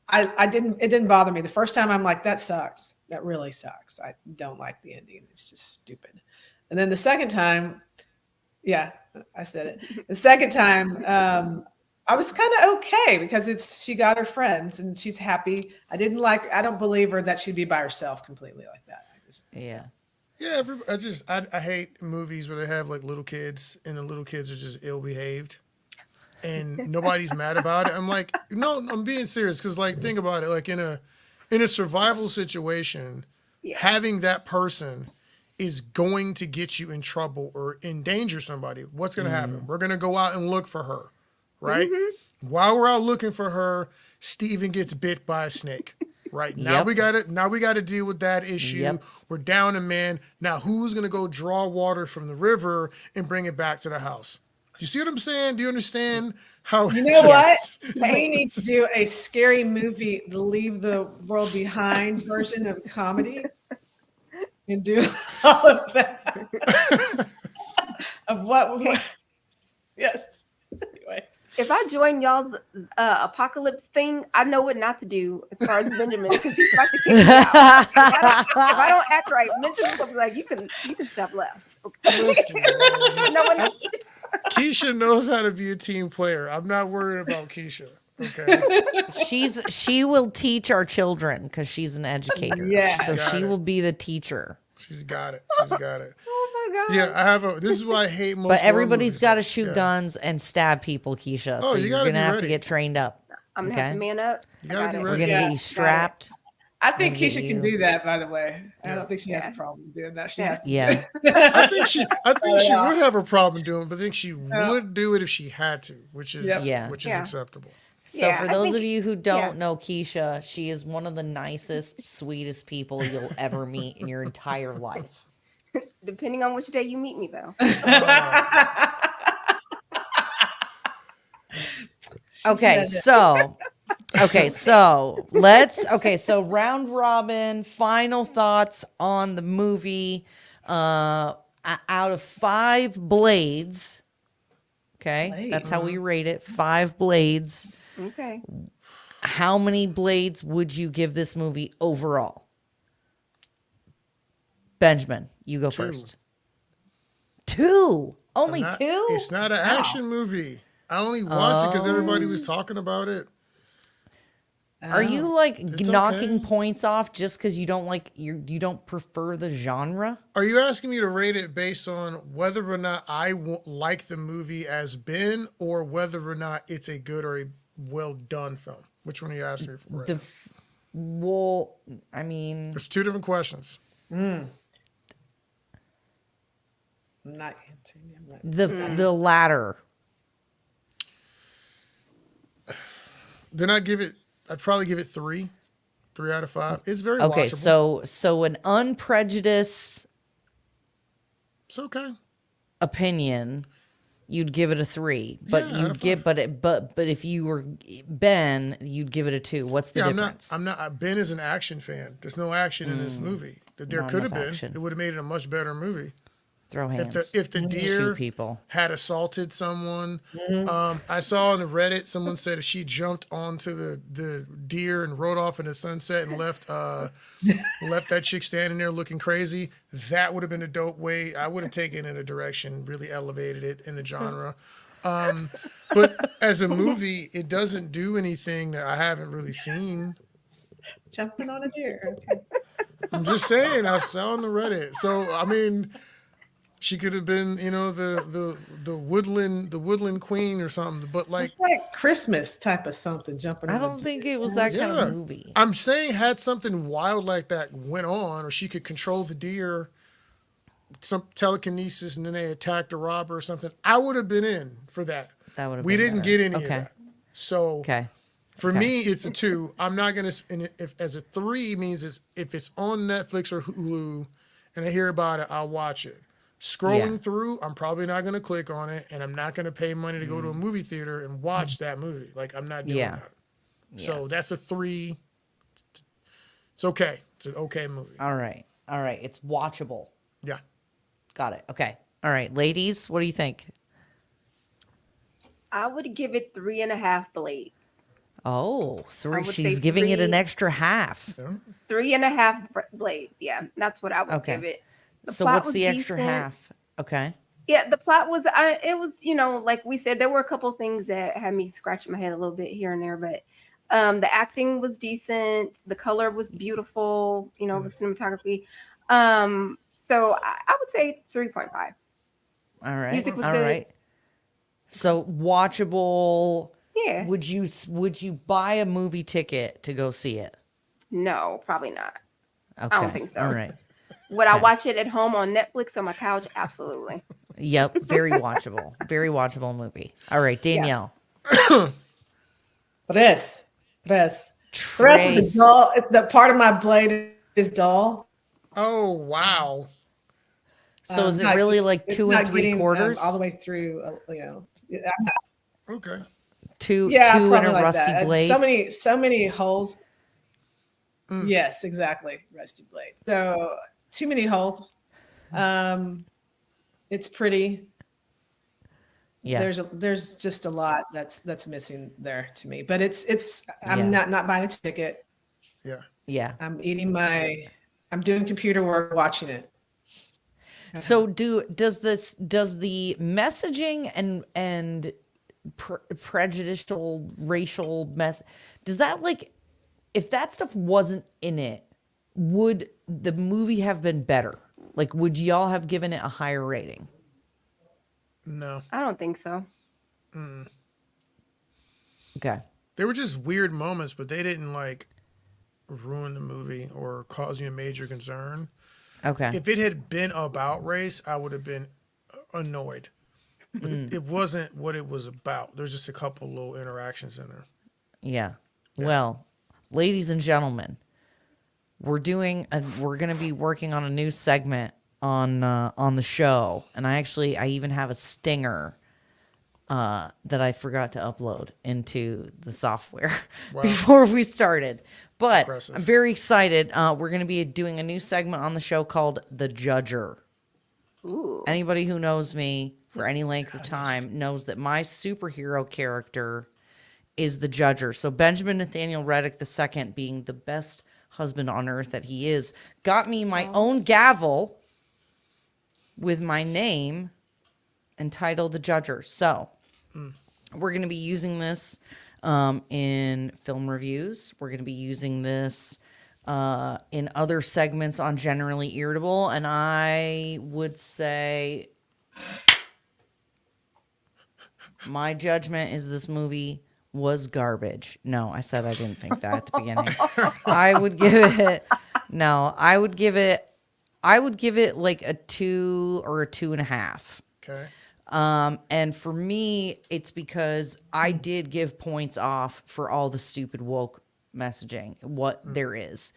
S4: I didn't. It didn't bother me the first time. I'm like, that sucks. That really sucks. I don't like the ending. It's just stupid. And then the second time, yeah, I said it. The second time, I was kind of okay because she got her friends and she's happy. I don't believe her that she'd be by herself completely like that.
S1: Yeah.
S2: Yeah, I hate movies where they have like little kids and the little kids are just ill behaved and nobody's mad about it. I'm like, no, I'm being serious because like think about it, like in a survival situation,
S3: Yeah.
S2: having that person is going to get you in trouble or endanger somebody. What's going to happen? We're going to go out and look for her, right? While we're out looking for her, Steven gets bit by a snake. Right now
S1: Yep.
S2: we got to deal with that issue.
S1: Yep.
S2: We're down a man. Now who's gonna go draw water from the river and bring it back to the house? Do you see what I'm saying? Do you understand how?
S4: You know what?
S3: Yes.
S4: We need to do a scary movie, Leave the World Behind version of comedy and do all of that. Of what? Yes. Anyway.
S3: If I join y'all's apocalypse thing, I know what not to do as far as Benjamin because he's about to kick me out. If I don't act right, Benjamin's gonna be like, you can step left. Okay.
S2: Listen, man.
S3: I know what not to do.
S2: Keisha knows how to be a team player. I'm not worried about Keisha. Okay.
S1: She will teach our children because she's an educator.
S4: Yeah.
S1: So
S2: Got
S1: she
S2: it.
S1: will be the teacher.
S2: She's got it. She's got it.
S3: Oh my god.
S2: Yeah, this is why I hate most.
S1: But
S2: horror
S1: everybody's
S2: movies.
S1: got to shoot
S2: Yeah.
S1: guns and stab people, Keisha.
S2: Oh,
S1: So
S2: you
S1: you're
S2: gotta
S1: gonna
S2: be
S1: have to
S2: ready.
S1: get trained up.
S3: I'm gonna have
S1: Okay.
S3: to man up.
S2: You
S3: I
S2: gotta
S3: got
S2: be
S3: it.
S1: We're
S2: ready.
S1: gonna
S4: Yeah,
S1: get you
S4: got it.
S1: strapped.
S4: I think
S1: Maybe
S4: Keisha can
S1: you-
S4: do that, by the way. I
S2: Yeah.
S4: don't think she has a
S3: Yeah.
S4: problem doing that. She
S3: Yeah.
S4: has to.
S1: Yeah.
S2: I think she
S4: Yeah.
S2: would have a problem doing it, but I think she would do it if she had to, which is
S4: Yep.
S1: Yeah.
S2: which is
S3: Yeah.
S2: acceptable.
S1: So
S3: Yeah,
S1: for
S3: I
S1: those
S3: think-
S1: of you who don't
S3: yeah.
S1: know Keisha, she is one of the nicest, sweetest people you'll ever meet in your entire life.
S3: Depending on which day you meet me, though.
S1: Okay, so so round robin, final thoughts on the movie. Out of 5 blades. Okay, that's how we rate it. 5 blades.
S3: Okay.
S1: How many blades would you give this movie overall? Benjamin, you go
S2: 2.
S1: first. 2? Only
S2: Not-
S1: 2?
S2: It's not an action movie. I only watched it because everybody was talking about it.
S1: Are you like
S2: It's
S1: knocking
S2: okay.
S1: points off just because you don't like you don't prefer the genre?
S2: Are you asking me to rate it based on whether or not I like the movie as been, or whether or not it's a good or a well done film? Which one are you asking me for? Right now?
S1: Well, I mean,
S2: There's 2 different questions.
S4: I'm not answering. I'm not-
S1: the latter.
S2: Then I'd probably give it 3 out of 5. It's very
S1: Okay,
S2: watchable.
S1: so an unprejudiced
S2: It's okay.
S1: opinion, you'd give it a 3. But
S2: Yeah, out
S1: you'd
S2: of
S1: give but if you were Ben, you'd give it a 2. What's the
S2: Yeah,
S1: difference?
S2: I'm not. Ben is an action fan. There's no action in this movie. There
S1: Not
S2: could have
S1: enough
S2: been.
S1: action.
S2: It would have made it a much better movie.
S1: Throw hands.
S2: If the deer
S1: shoot people.
S2: had assaulted someone, I saw on the Reddit someone said if she jumped onto the deer and rode off in the sunset and left that chick standing there looking crazy, that would have been a dope way. I would have taken it in a direction, really elevated it in the genre. But as a movie, it doesn't do anything that I haven't really seen.
S4: Jumping on a deer. Okay.
S2: I'm just saying, I saw on the Reddit. So I mean, she could have been, the woodland queen or something. But like,
S4: It's like Christmas type of something jumping.
S1: I
S4: on a
S1: don't
S4: deer.
S1: think it was that kind
S2: Yeah.
S1: of movie.
S2: I'm saying, had something wild like that went on, or she could control the deer, some telekinesis, and then they attacked a robber or something, I would have been in for that.
S1: That would have
S2: We
S1: been
S2: didn't
S1: better.
S2: get any of
S1: Okay.
S2: that. So
S1: Okay.
S2: for
S1: Okay.
S2: me, it's a 2. I'm not gonna. And if as a 3 means is if it's on Netflix or Hulu, and I hear about it, I'll watch it. Scrolling
S1: Yeah.
S2: through, I'm probably not gonna click on it, and I'm not gonna pay money to go to a movie theater and watch that movie. Like I'm not doing
S1: Yeah.
S2: that. So that's a 3. It's okay. It's an okay movie.
S1: All right. It's watchable.
S2: Yeah.
S1: Got it. Okay. All right, ladies, what do you think?
S3: I would give it 3.5 blades.
S1: Oh, 3.
S3: would
S1: She's
S3: say
S1: giving it an
S3: 3.
S1: extra half.
S3: 3.5 blades. Yeah, that's what I would
S1: Okay.
S3: give it. The
S1: So
S3: plot
S1: what's
S3: was
S1: the extra
S3: decent.
S1: half? Okay.
S3: Yeah, the plot was. It was, like we said, there were a couple things that had me scratching my head a little bit here and there, but the acting was decent. The color was beautiful. The cinematography. So I would say 3.5.
S1: All right.
S3: Music was
S1: All
S3: good.
S1: right. So watchable.
S3: Yeah.
S1: Would you buy a movie ticket to go see it?
S3: No, probably not.
S1: Okay.
S3: I don't think so.
S1: All right.
S3: Would I
S1: Okay.
S3: watch it at home on Netflix on my couch? Absolutely.
S1: Yep. Very watchable. Very watchable movie. All right, Danielle.
S4: Tres. Tres. Tres with
S1: Trace.
S4: the dull. The part of my blade is dull.
S2: Oh wow.
S1: So is it
S4: Not-
S1: really like
S4: it's
S1: 2
S4: not
S1: and 3
S4: getting,
S1: quarters?
S4: all the way through. I'm not,
S2: Okay.
S1: Two
S4: yeah,
S1: in
S4: probably
S1: a
S4: like
S1: rusty
S4: that.
S1: blade.
S4: So many holes. Yes, exactly. Rusty blade. So too many holes. It's pretty.
S1: Yeah.
S4: There's just a lot that's missing there to me. But it's I'm
S1: Yeah.
S4: not buying a ticket.
S2: Yeah.
S1: Yeah.
S4: I'm doing computer work watching it.
S1: So does the messaging and prejudicial racial does that, like, if that stuff wasn't in it, would the movie have been better? Like, would y'all have given it a higher rating?
S2: No.
S3: I don't think so.
S1: Okay.
S2: They were just weird moments, but they didn't like ruin the movie or cause you a major concern.
S1: Okay.
S2: If it had been about race, I would have been annoyed. But it wasn't what it was about. There's just a couple little interactions in there.
S1: Yeah. Well, ladies and gentlemen, we're going to be working on a new segment on the show, and I even have a stinger that I forgot to upload into the software before we started. But
S2: Impressive.
S1: I'm very excited. We're going to be doing a new segment on the show called The Judger.
S3: Ooh.
S1: Anybody who knows me for any length of time knows that my superhero character is the Judger. So Benjamin Nathaniel Reddick II, being the best husband on earth that he is, got me my own gavel with my name entitled The Judger. So we're going to be using this in film reviews. We're going to be using this in other segments on Generally Irritable. And I would say my judgment is this movie was garbage. No, I said I didn't think that at the beginning. I would give it like a 2 or a 2.5.
S2: Okay.
S1: And for me, it's because I did give points off for all the stupid woke messaging. What there is,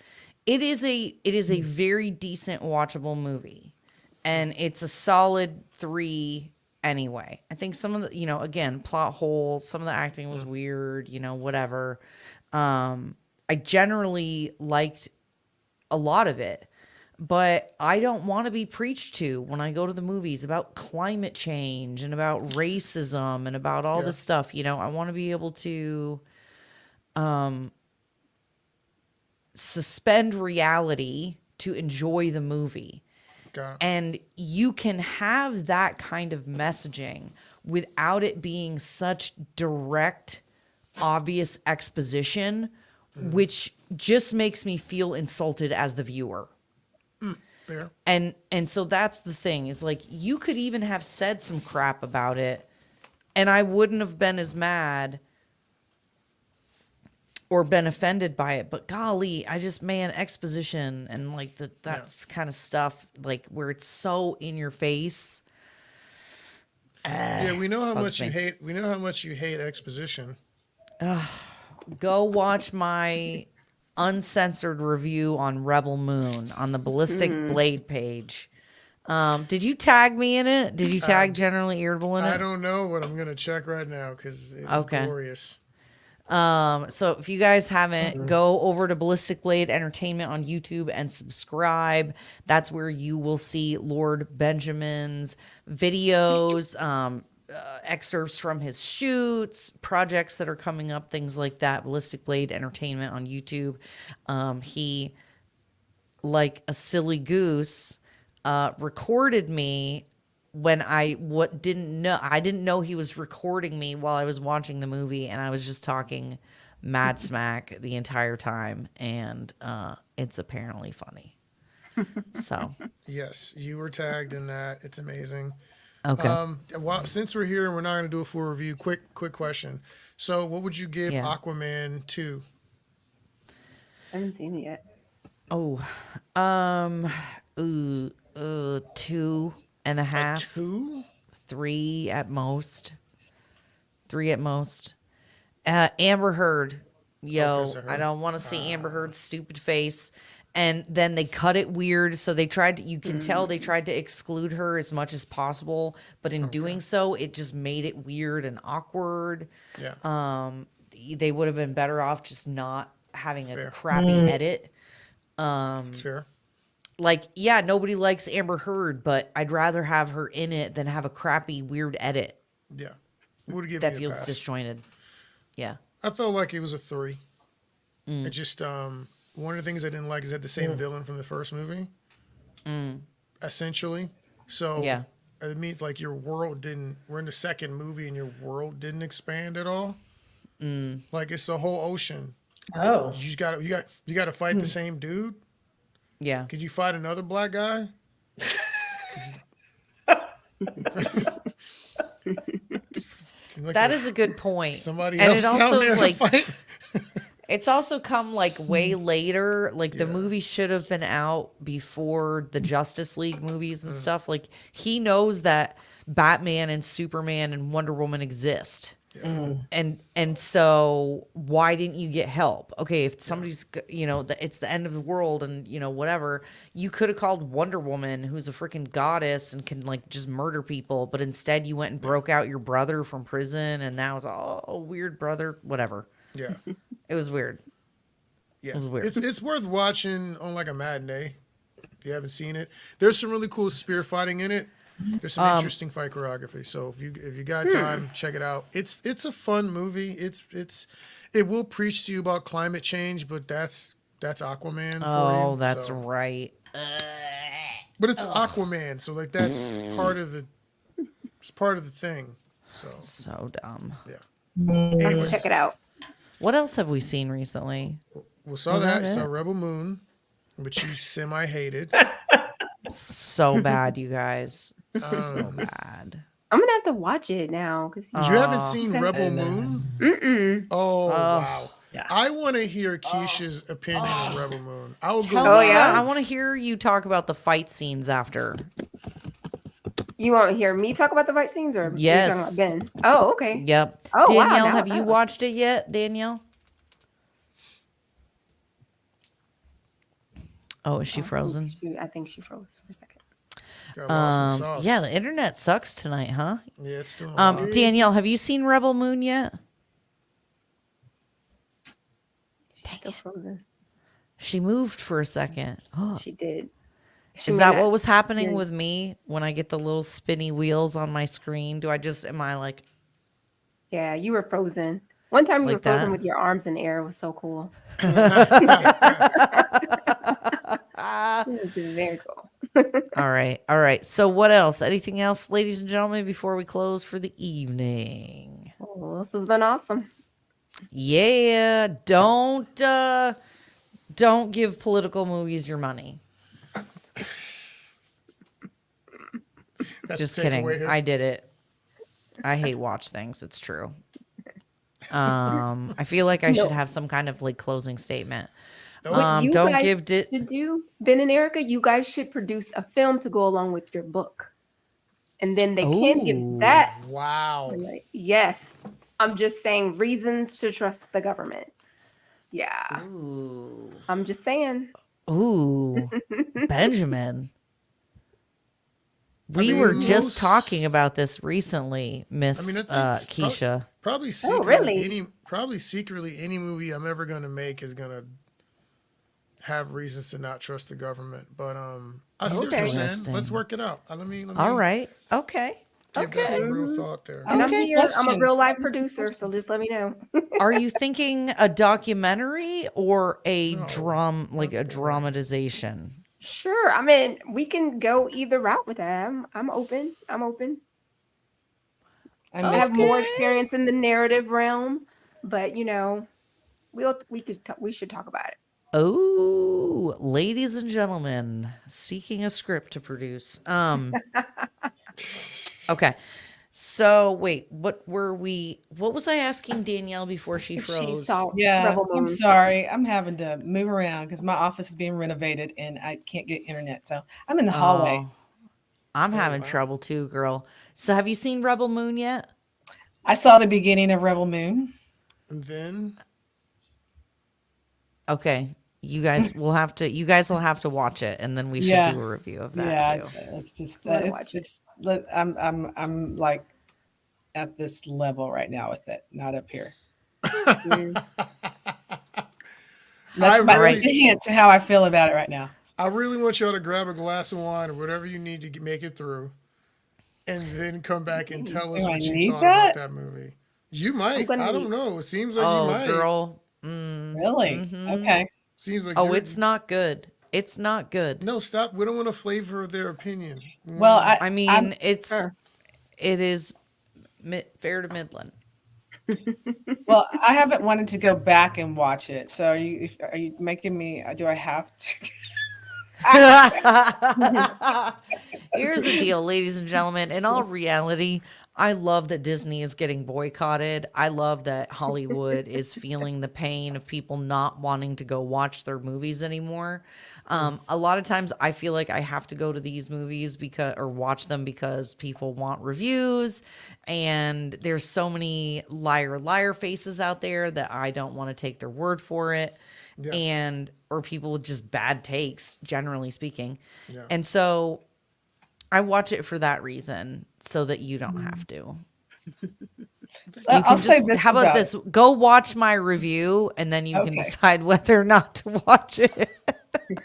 S1: it is a very decent watchable movie, and it's a solid 3 anyway. I think some of the, again, plot holes, some of the acting was weird, whatever. I generally liked a lot of it. But I don't want to be preached to when I go to the movies about climate change and about racism and about all this stuff. I want to be able to suspend reality to enjoy the movie.
S2: Got it.
S1: And you can have that kind of messaging without it being such direct, obvious exposition, which just makes me feel insulted as the viewer.
S2: Fair.
S1: And so that's the thing, is like, you could even have said some crap about it and I wouldn't have been as mad or been offended by it. But golly, exposition and like that's kind of stuff, like where it's so in your face.
S2: Yeah, we know how much
S1: me.
S2: you hate. We know how much you hate exposition.
S1: Go watch my uncensored review on Rebel Moon on the Ballistic Blade page. Did you tag me in it? Did you tag Generally Irritable in it?
S2: I don't know, but I'm gonna check right now because it's
S1: Okay.
S2: glorious.
S1: So if you guys haven't, go over to Ballistic Blade Entertainment on YouTube and subscribe. That's where you will see Lord Benjamin's videos, excerpts from his shoots, projects that are coming up, things like that. Ballistic Blade Entertainment on YouTube. He, like a silly goose, recorded me when I didn't know he was recording me while I was watching the movie, and I was just talking mad smack the entire time, and it's apparently funny. So,
S2: Yes, you were tagged in that. It's amazing.
S1: okay.
S2: Well, since we're here and we're not going to do a full review, quick question. So, what would you give
S1: Yeah.
S2: Aquaman 2?
S3: I haven't seen it yet.
S1: Oh, um, two and a
S2: A
S1: half,
S2: 2?
S1: three at most. Three at most. Amber Heard. Yo,
S2: Okay, so
S1: I
S2: her.
S1: don't want to see Amber Heard's stupid face. And then they cut it weird. So they tried to, you can tell they tried to exclude her as much as possible. But in doing so, it just made it weird and awkward.
S2: Yeah.
S1: They would have been better off just not having a
S2: Fair.
S1: crappy edit.
S2: It's fair.
S1: Like, yeah, nobody likes Amber Heard, but I'd rather have her in it than have a crappy, weird edit
S2: Yeah. Would give
S1: that
S2: you a
S1: feels
S2: pass.
S1: disjointed. Yeah.
S2: I felt like it was a 3. It just one of the things I didn't like is that the same villain from the first movie. Essentially. So
S1: Yeah.
S2: it means like your world didn't. We're in the second movie and your world didn't expand at all. Like it's the whole ocean.
S4: Oh,
S2: You just got to fight the same dude.
S1: Yeah.
S2: Could you fight another black guy? Like
S1: That
S2: there's
S1: is a good point.
S2: somebody
S1: And
S2: else
S1: it
S2: down
S1: also
S2: there
S1: is
S2: to
S1: like
S2: fight.
S1: it's also come like way later. Like the movie should have been out before the Justice League movies and stuff. Like he knows that Batman and Superman and Wonder Woman exist. And so why didn't you get help? Okay, if somebody's it's the end of the world and whatever, you could have called Wonder Woman, who's a freaking goddess and can like just murder people, but instead you went and broke out your brother from prison and that was weird brother, whatever.
S2: Yeah.
S1: It was weird.
S2: Yeah,
S1: was weird.
S2: It's worth watching on like a matinee if you haven't seen it. There's some really cool spear fighting in it. There's some interesting fight choreography. So if you got time, check it out. It's a fun movie. It will preach to you about climate change, but that's Aquaman. For you,
S1: That's
S2: so.
S1: right.
S2: But it's Aquaman, so like that's part of the thing. So
S1: So dumb.
S2: yeah,
S3: I have to
S2: anyways,
S3: check it out.
S1: What else have we seen recently?
S2: we saw
S1: Was
S2: that.
S1: that
S2: Saw
S1: it?
S2: Rebel Moon, which you semi hated.
S1: So bad, you guys. So bad.
S3: I'm gonna have to watch it now because
S2: You haven't seen Rebel Moon?
S3: Mm-mm.
S2: Oh, wow.
S4: yeah.
S2: I want to hear Keisha's opinion of Rebel Moon. I will
S1: Tell
S2: go.
S1: me,
S3: yeah?
S1: I want to hear you talk about the fight scenes after.
S3: You want to hear me talk about the fight scenes or
S1: Yes.
S3: you talking about Ben? Oh, okay.
S1: Yep.
S3: Oh, wow,
S1: Danielle,
S3: now-
S1: have you watched it yet, Danielle? Oh, is she frozen?
S3: I think she froze for a second.
S2: Got lost in sauce.
S1: Yeah, the internet sucks tonight, huh?
S2: Yeah, it's doing a lot.
S1: Danielle, have you seen Rebel Moon yet?
S3: She's still frozen.
S1: She moved for a second.
S3: She did. She
S1: Is
S3: may
S1: that
S3: not-
S1: what was happening
S3: Yeah.
S1: with me when I get the little spinny wheels on my screen? Am I like,
S3: Yeah, you were frozen. One time you
S1: Like
S3: were frozen
S1: that?
S3: with your arms in the air. It was so cool. It was very cool.
S1: all right, all right. So what else? Anything else, ladies and gentlemen, before we close for the evening?
S3: Oh, this has been awesome.
S1: Yeah, don't give political movies your money.
S2: That's
S1: Just
S2: the
S1: kidding.
S2: takeaway here.
S1: I did it. I hate watch things. It's true. I feel like I should
S3: No.
S1: have some kind of like closing statement.
S3: What you
S1: Don't
S3: guys
S1: give di-
S3: should do, Ben and Erica, you guys should produce a film to go along with your book. And then they can
S1: Ooh.
S3: give that.
S2: Wow.
S3: Like, yes. I'm just saying reasons to trust the government. Yeah.
S1: Ooh.
S3: I'm just saying.
S1: Ooh, Benjamin. We
S2: mean,
S1: were just
S2: most-
S1: talking about this recently, Miss
S2: I mean, I think
S1: Keisha.
S2: Probably secretly,
S3: really?
S2: secretly, any movie I'm ever gonna make is gonna have reasons to not trust the government. But I see what you're saying.
S1: Interesting.
S2: Let's work it out. Let me
S1: All right. Okay.
S2: give that
S1: Okay.
S2: some real thought there.
S3: And
S1: Okay.
S3: I'm here. I'm a
S4: Question.
S3: real life producer, so just let me know.
S1: Are you thinking a documentary or a
S2: No,
S1: like a
S2: that's boring.
S1: dramatization?
S3: Sure. I mean, we can go either route with that. I'm open. I'm open.
S4: I
S3: I
S4: miss
S3: have more experience in the narrative realm, but we should talk about it.
S1: Oh, Ooh, ladies and gentlemen, seeking a script to produce. Okay. So wait, what was I asking Danielle before she
S3: If she
S1: froze?
S3: saw
S4: Yeah,
S3: Rebel
S4: I'm
S3: Moon.
S4: sorry. I'm having to move around because my office is being renovated and I can't get internet. So I'm in the hallway.
S1: Oh, I'm having
S2: wow.
S1: trouble too, girl. So have you seen Rebel Moon yet?
S4: I saw the beginning of Rebel Moon.
S2: And then
S1: Okay. You guys will have to watch it, and then we should
S4: Yeah.
S1: do a review of that
S4: Yeah,
S1: too.
S4: it's just
S3: I'm gonna watch it.
S4: I'm like at this level right now with it, not up here.
S3: Mm.
S4: That's
S2: I really-
S4: that's a hint to how I feel about it right now.
S2: I really want y'all to grab a glass of wine or whatever you need to make it through, and then come back and tell us
S4: Do I
S2: what you
S4: need
S2: thought
S4: that?
S2: about that movie. You might.
S3: gonna
S2: I don't
S3: need-
S2: know. It seems like you
S1: Oh,
S2: might.
S1: girl.
S4: Really?
S1: Mhm.
S4: Okay.
S2: Seems like
S1: Oh,
S2: you're-
S1: it's not good. It's not good.
S2: No, stop. We don't want to flavor their opinion.
S4: Well,
S1: I mean,
S4: I'm-
S3: Sure.
S1: it is fair to Midland.
S4: well, I haven't wanted to go back and watch it. So are you making me? Do I have to?
S1: Here's the deal, ladies and gentlemen. In all reality, I love that Disney is getting boycotted. I love that Hollywood is feeling the pain of people not wanting to go watch their movies anymore. A lot of times I feel like I have to go to these movies or watch them because people want reviews, and there's so many liar faces out there that I don't want to take their word for it.
S2: Yeah.
S1: Or people with just bad takes, generally speaking.
S2: Yeah.
S1: And so I watch it for that reason, so that you don't have to.
S4: I'll say this.
S1: How about this? Go watch my review, and then you can
S4: Okay.
S1: decide whether or not to watch it.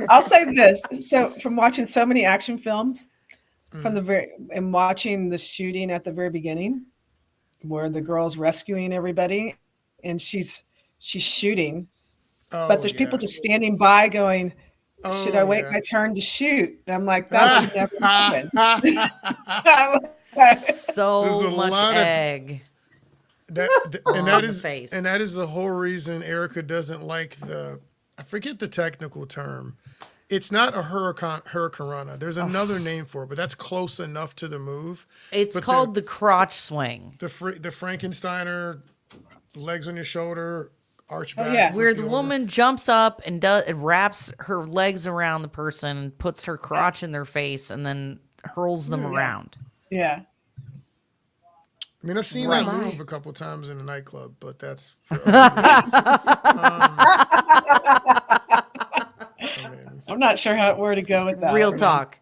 S4: I'll say this. So from watching so many action films and watching the shooting at the very beginning where the girl's rescuing everybody and she's shooting,
S2: Oh,
S4: but there's people just standing by going, should I wait my turn to shoot? And I'm like, that would never happen.
S1: So
S2: There's a
S1: much
S2: lot of-
S1: egg.
S2: and
S1: On
S2: that
S1: the
S2: is
S1: face.
S2: and that is the whole reason Erica doesn't like I forget the technical term. It's not a hurricanrana. There's another name for it, but that's close enough to the move.
S1: It's
S2: But
S1: called the crotch swing,
S2: the Frankensteiner, legs on your shoulder, arch back.
S4: yeah.
S1: where
S2: flip
S1: the
S2: you over.
S1: woman jumps up and wraps her legs around the person, puts her crotch in their face, and then hurls them around.
S4: Yeah.
S2: I mean, I've seen
S1: Right.
S2: that move a couple times in a nightclub, but that's for other reasons. I mean,
S4: I'm not sure where to go with that.
S1: Real talk.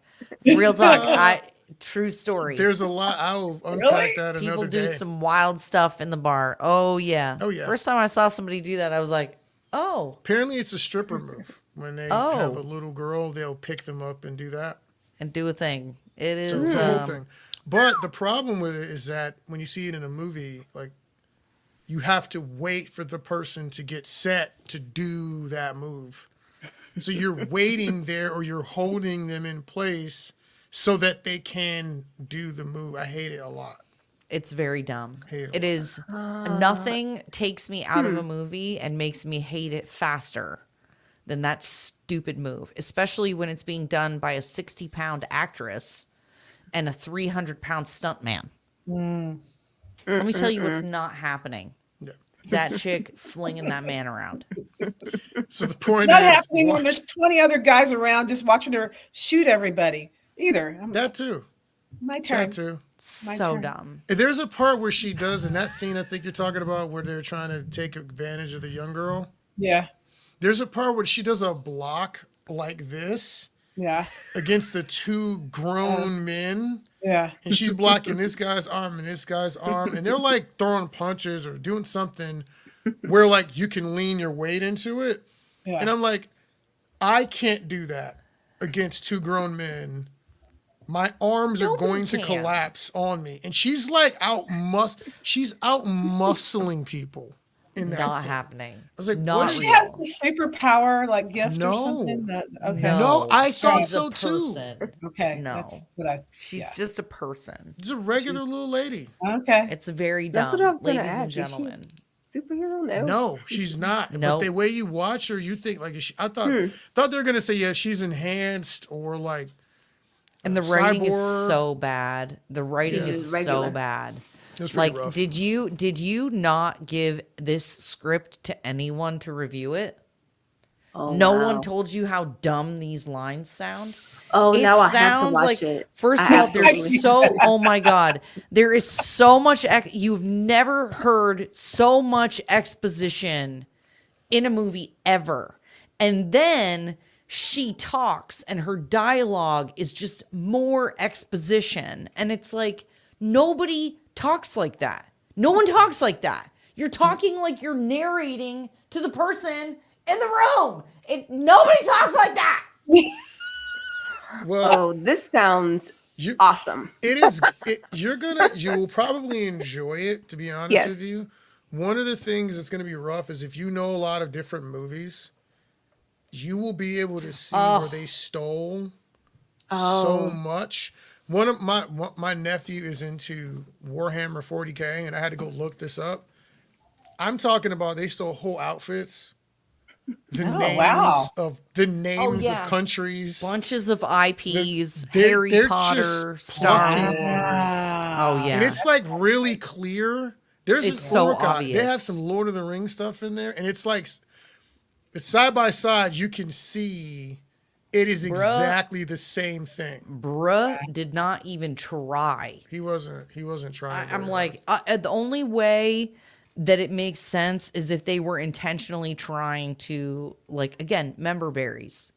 S1: True story.
S2: there's a lot. I'll unpack
S4: Really?
S2: that
S1: People
S2: another
S1: do
S2: day.
S1: some wild stuff in the bar. Oh yeah.
S2: Oh, yeah.
S1: First time I saw somebody do that, I was like, oh,
S2: Apparently, it's a stripper move. When they
S1: Oh.
S2: have a little girl, they'll pick them up and do that.
S1: and do a thing. It is.
S2: So it's a whole thing. But the problem with it is that when you see it in a movie, like you have to wait for the person to get set to do that move. So you're waiting there or you're holding them in place so that they can do the move. I hate it a lot.
S1: It's very dumb.
S2: Hate it.
S1: It is. Nothing takes me out of a movie and makes me hate it faster than that stupid move, especially when it's being done by a 60-pound actress and a 300-pound stuntman. Let me tell you what's not happening.
S2: Yeah.
S1: That chick flinging that man around.
S2: So the point
S4: Not
S2: is
S4: happening when there's 20 other guys around just watching her shoot everybody either.
S2: that too.
S4: My turn.
S2: That too.
S1: So
S4: turn.
S1: dumb.
S2: There's a part where she does in that scene I think you're talking about where they're trying to take advantage of the young girl.
S4: Yeah.
S2: There's a part where she does a block like this
S4: Yeah.
S2: against the two grown men,
S4: Yeah.
S2: and she's blocking this guy's arm and this guy's arm, and they're like throwing punches or doing something where like you can lean your weight into it.
S4: Yeah.
S2: And I'm like, I can't do that against two grown men. My arms are
S1: Nobody
S2: going to
S1: can.
S2: collapse on me. And she's like she's out muscling people in that
S1: Not
S2: scene.
S1: happening.
S2: I was like,
S1: Not
S2: what is
S4: She
S1: real.
S4: has the superpower like gift
S2: No.
S4: or something. Okay.
S2: No, I thought
S1: she's a
S2: so, too.
S1: person.
S4: Okay.
S1: No.
S4: That's what I.
S1: She's
S4: yeah.
S1: just a person.
S2: It's a regular little lady.
S4: Okay.
S1: It's very
S3: That's
S1: dumb,
S3: what I was gonna
S1: ladies and
S3: ask you. She's-
S1: gentlemen.
S3: superhero? No.
S2: No, she's not.
S1: Nope.
S2: But the way you watch her, you think like I thought they were gonna say yeah, she's enhanced or like
S1: And the writing is
S2: Cyborg.
S1: so bad. The writing
S2: Yeah.
S1: is
S3: Regular.
S1: so bad.
S2: It was pretty
S1: Like,
S2: rough.
S1: did you not give this script to anyone to review it?
S3: Oh,
S1: No
S3: wow.
S1: one told you how dumb these lines sound.
S3: Oh,
S1: It
S3: now I have to
S1: sounds
S3: watch
S1: like,
S3: it.
S1: first
S3: I
S1: of all,
S3: absolutely-
S1: there's oh my God, there is so much, you've never heard so much exposition in a movie ever. And then she talks and her dialogue is just more exposition. And it's like, nobody talks like that. No one talks like that. You're talking like you're narrating to the person in the room. Nobody talks like that.
S2: Well,
S3: Oh, this sounds
S2: you
S3: awesome.
S2: it is you'll probably enjoy it, to be honest
S3: Yes.
S2: with you. One of the things that's gonna be rough is if you know a lot of different movies, you will be able to see where they stole so much. One of my nephew is into Warhammer 40K, and I had to go look this up. I'm talking about they stole whole outfits, the names
S4: wow.
S2: of
S1: yeah.
S2: countries.
S1: Bunches of IPs,
S2: They're-
S1: Harry
S2: they're
S1: Potter,
S2: just
S1: Star
S2: plucking.
S1: Wars. Oh yeah.
S2: And it's like really clear. There's
S1: It's
S2: an
S1: so
S2: orc eye. They have
S1: obvious.
S2: some Lord of the Rings stuff in there, and it's like it's side by side. You can see it is exactly the same thing.
S1: Bruh did not even try.
S2: He wasn't trying.
S1: I'm
S2: very
S1: like, the only way that it makes sense is if they were intentionally trying to, like, again, member berries.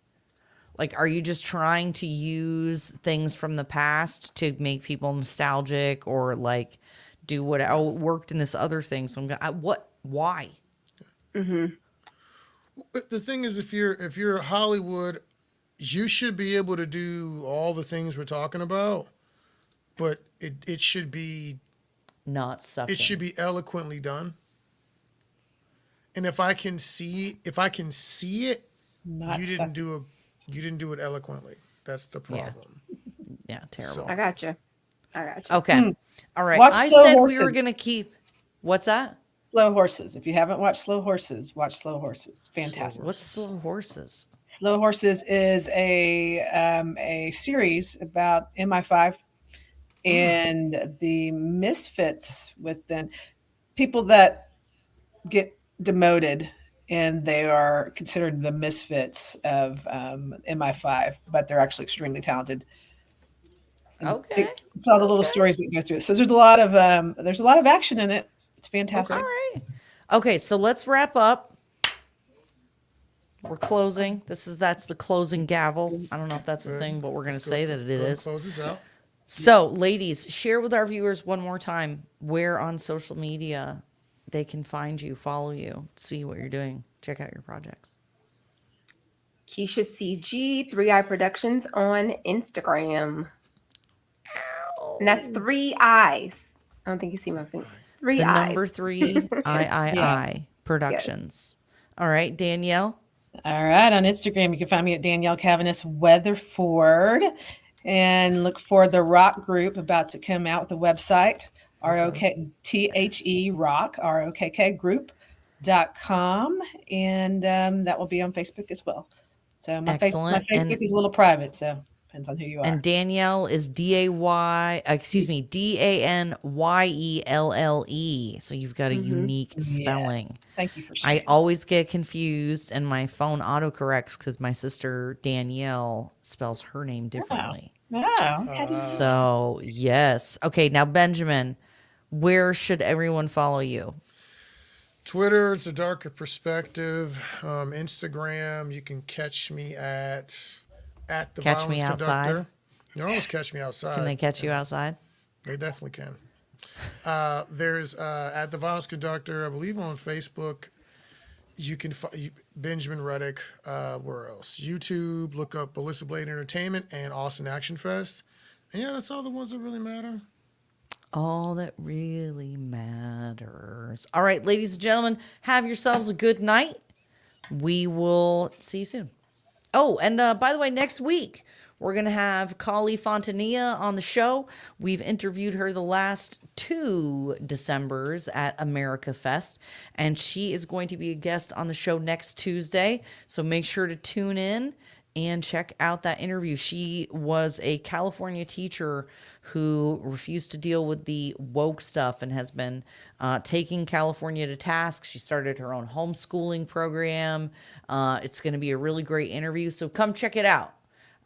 S1: Like, are you just trying to use things from the past to make people nostalgic, or like do what it worked in this other thing? So I'm gonna, why?
S2: hard. But the thing is, if you're Hollywood, you should be able to do all the things we're talking about, but it should be
S1: Not sucking.
S2: it should be eloquently done. And if I can see it,
S4: Not
S2: you
S4: sucking.
S2: didn't do it eloquently. That's the problem.
S1: Yeah, terrible.
S3: I got you.
S1: Okay. All right.
S4: Watch
S1: I
S4: Slow
S1: said we were
S4: Horses.
S1: going to keep. What's that?
S4: Slow Horses. If you haven't watched Slow Horses, watch Slow Horses. Fantastic.
S1: What's Slow Horses?
S4: Slow Horses is a series about MI5 and the misfits within people that get demoted, and they are considered the misfits of MI5, but they're actually extremely talented. And
S1: Okay.
S4: it's all the little stories that go through it. So there's a lot of action in it. It's fantastic.
S1: All right. Okay, so let's wrap up. We're closing. That's the closing gavel. I don't know if that's the thing, but we're going to say that it
S2: Go ahead and
S1: is.
S2: Close this out.
S1: So, ladies, share with our viewers one more time where on social media they can find you, follow you, see what you're doing, check out your projects.
S3: Keisha CG, 3i Productions on Instagram. And that's 3 eyes. I don't think you see my finger. 3
S1: The
S3: eyes.
S1: number 3 I Productions. All right, Danielle.
S4: All right. On Instagram, you can find me at Danielle Cavanis Weatherford, and look for the Rock Group about to come out with a website, ROKTHE Rock, ROKK Group.com. And that will be on Facebook as well. So my
S1: Excellent.
S4: Facebook
S1: And-
S4: is a little private, so depends on who you are.
S1: And Danielle is Danyelle. So you've got a unique spelling.
S4: Yes. Thank you for
S1: I
S4: sharing.
S1: always get confused, and my phone autocorrects because my sister Danielle spells her name differently.
S4: Oh, okay.
S1: So, yes. Okay, now, Benjamin, where should everyone follow you?
S2: Twitter, it's a darker perspective. Instagram, you can catch me at the
S1: Catch
S2: Violence
S1: me outside?
S2: Conductor. You can always catch me outside.
S1: Can they catch you outside?
S2: They definitely can. There's at the Violence Conductor, I believe on Facebook. You can find Benjamin Reddick. Where else? YouTube. Look up Ballista Blade Entertainment and Austin Action Fest. And yeah, that's all the ones that really matter.
S1: All that really matters. All right, ladies and gentlemen, have yourselves a good night. We will see you soon. Oh, and by the way, next week we're going to have Kali Fontanilla on the show. We've interviewed her the last 2 Decembers at America Fest, and she is going to be a guest on the show next Tuesday. So make sure to tune in and check out that interview. She was a California teacher who refused to deal with the woke stuff and has been taking California to task. She started her own homeschooling program. It's going to be a really great interview, so come check it out.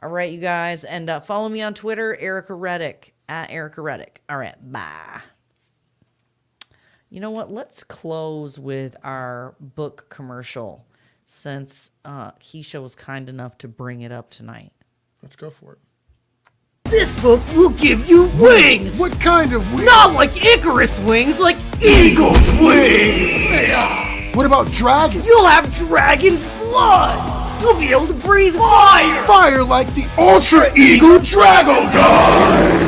S1: All right, you guys, and follow me on Twitter, Erica Reddick, at Erica Reddick. All right, bye. You know what? Let's close with our book commercial, since Keisha was kind enough to bring it up tonight.
S2: Let's go for it.
S5: This book will give you wings!
S2: What kind of wings?
S5: Not like Icarus wings, like eagle's wings!
S2: What about dragons?
S5: You'll have dragon's blood! You'll be able to breathe fire!
S2: Fire like the Ultra Eagle Dragogon!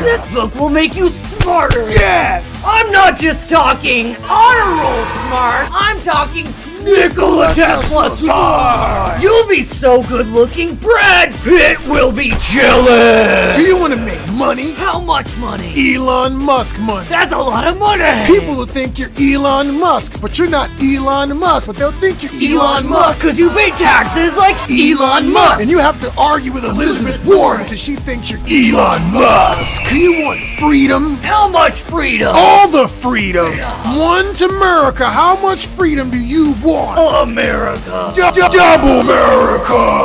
S5: This book will make you smarter!
S2: Yes!
S5: I'm not just talking honor roll smart, I'm talking Nikola Tesla smart! You'll be so good looking, Brad Pitt will be jealous!
S2: Do you want to make money?
S5: How much money?
S2: Elon Musk money.
S5: That's a lot of money!
S2: People will think you're Elon Musk, but you're not Elon Musk, but they'll think you're
S5: Elon Musk, because you pay taxes like Elon Musk!
S2: And you have to argue with Elizabeth Warren because she thinks you're Elon Musk. Do you want freedom?
S5: How much freedom?
S2: All the freedom. One to America. How much freedom do you want?
S5: America!
S2: Double America!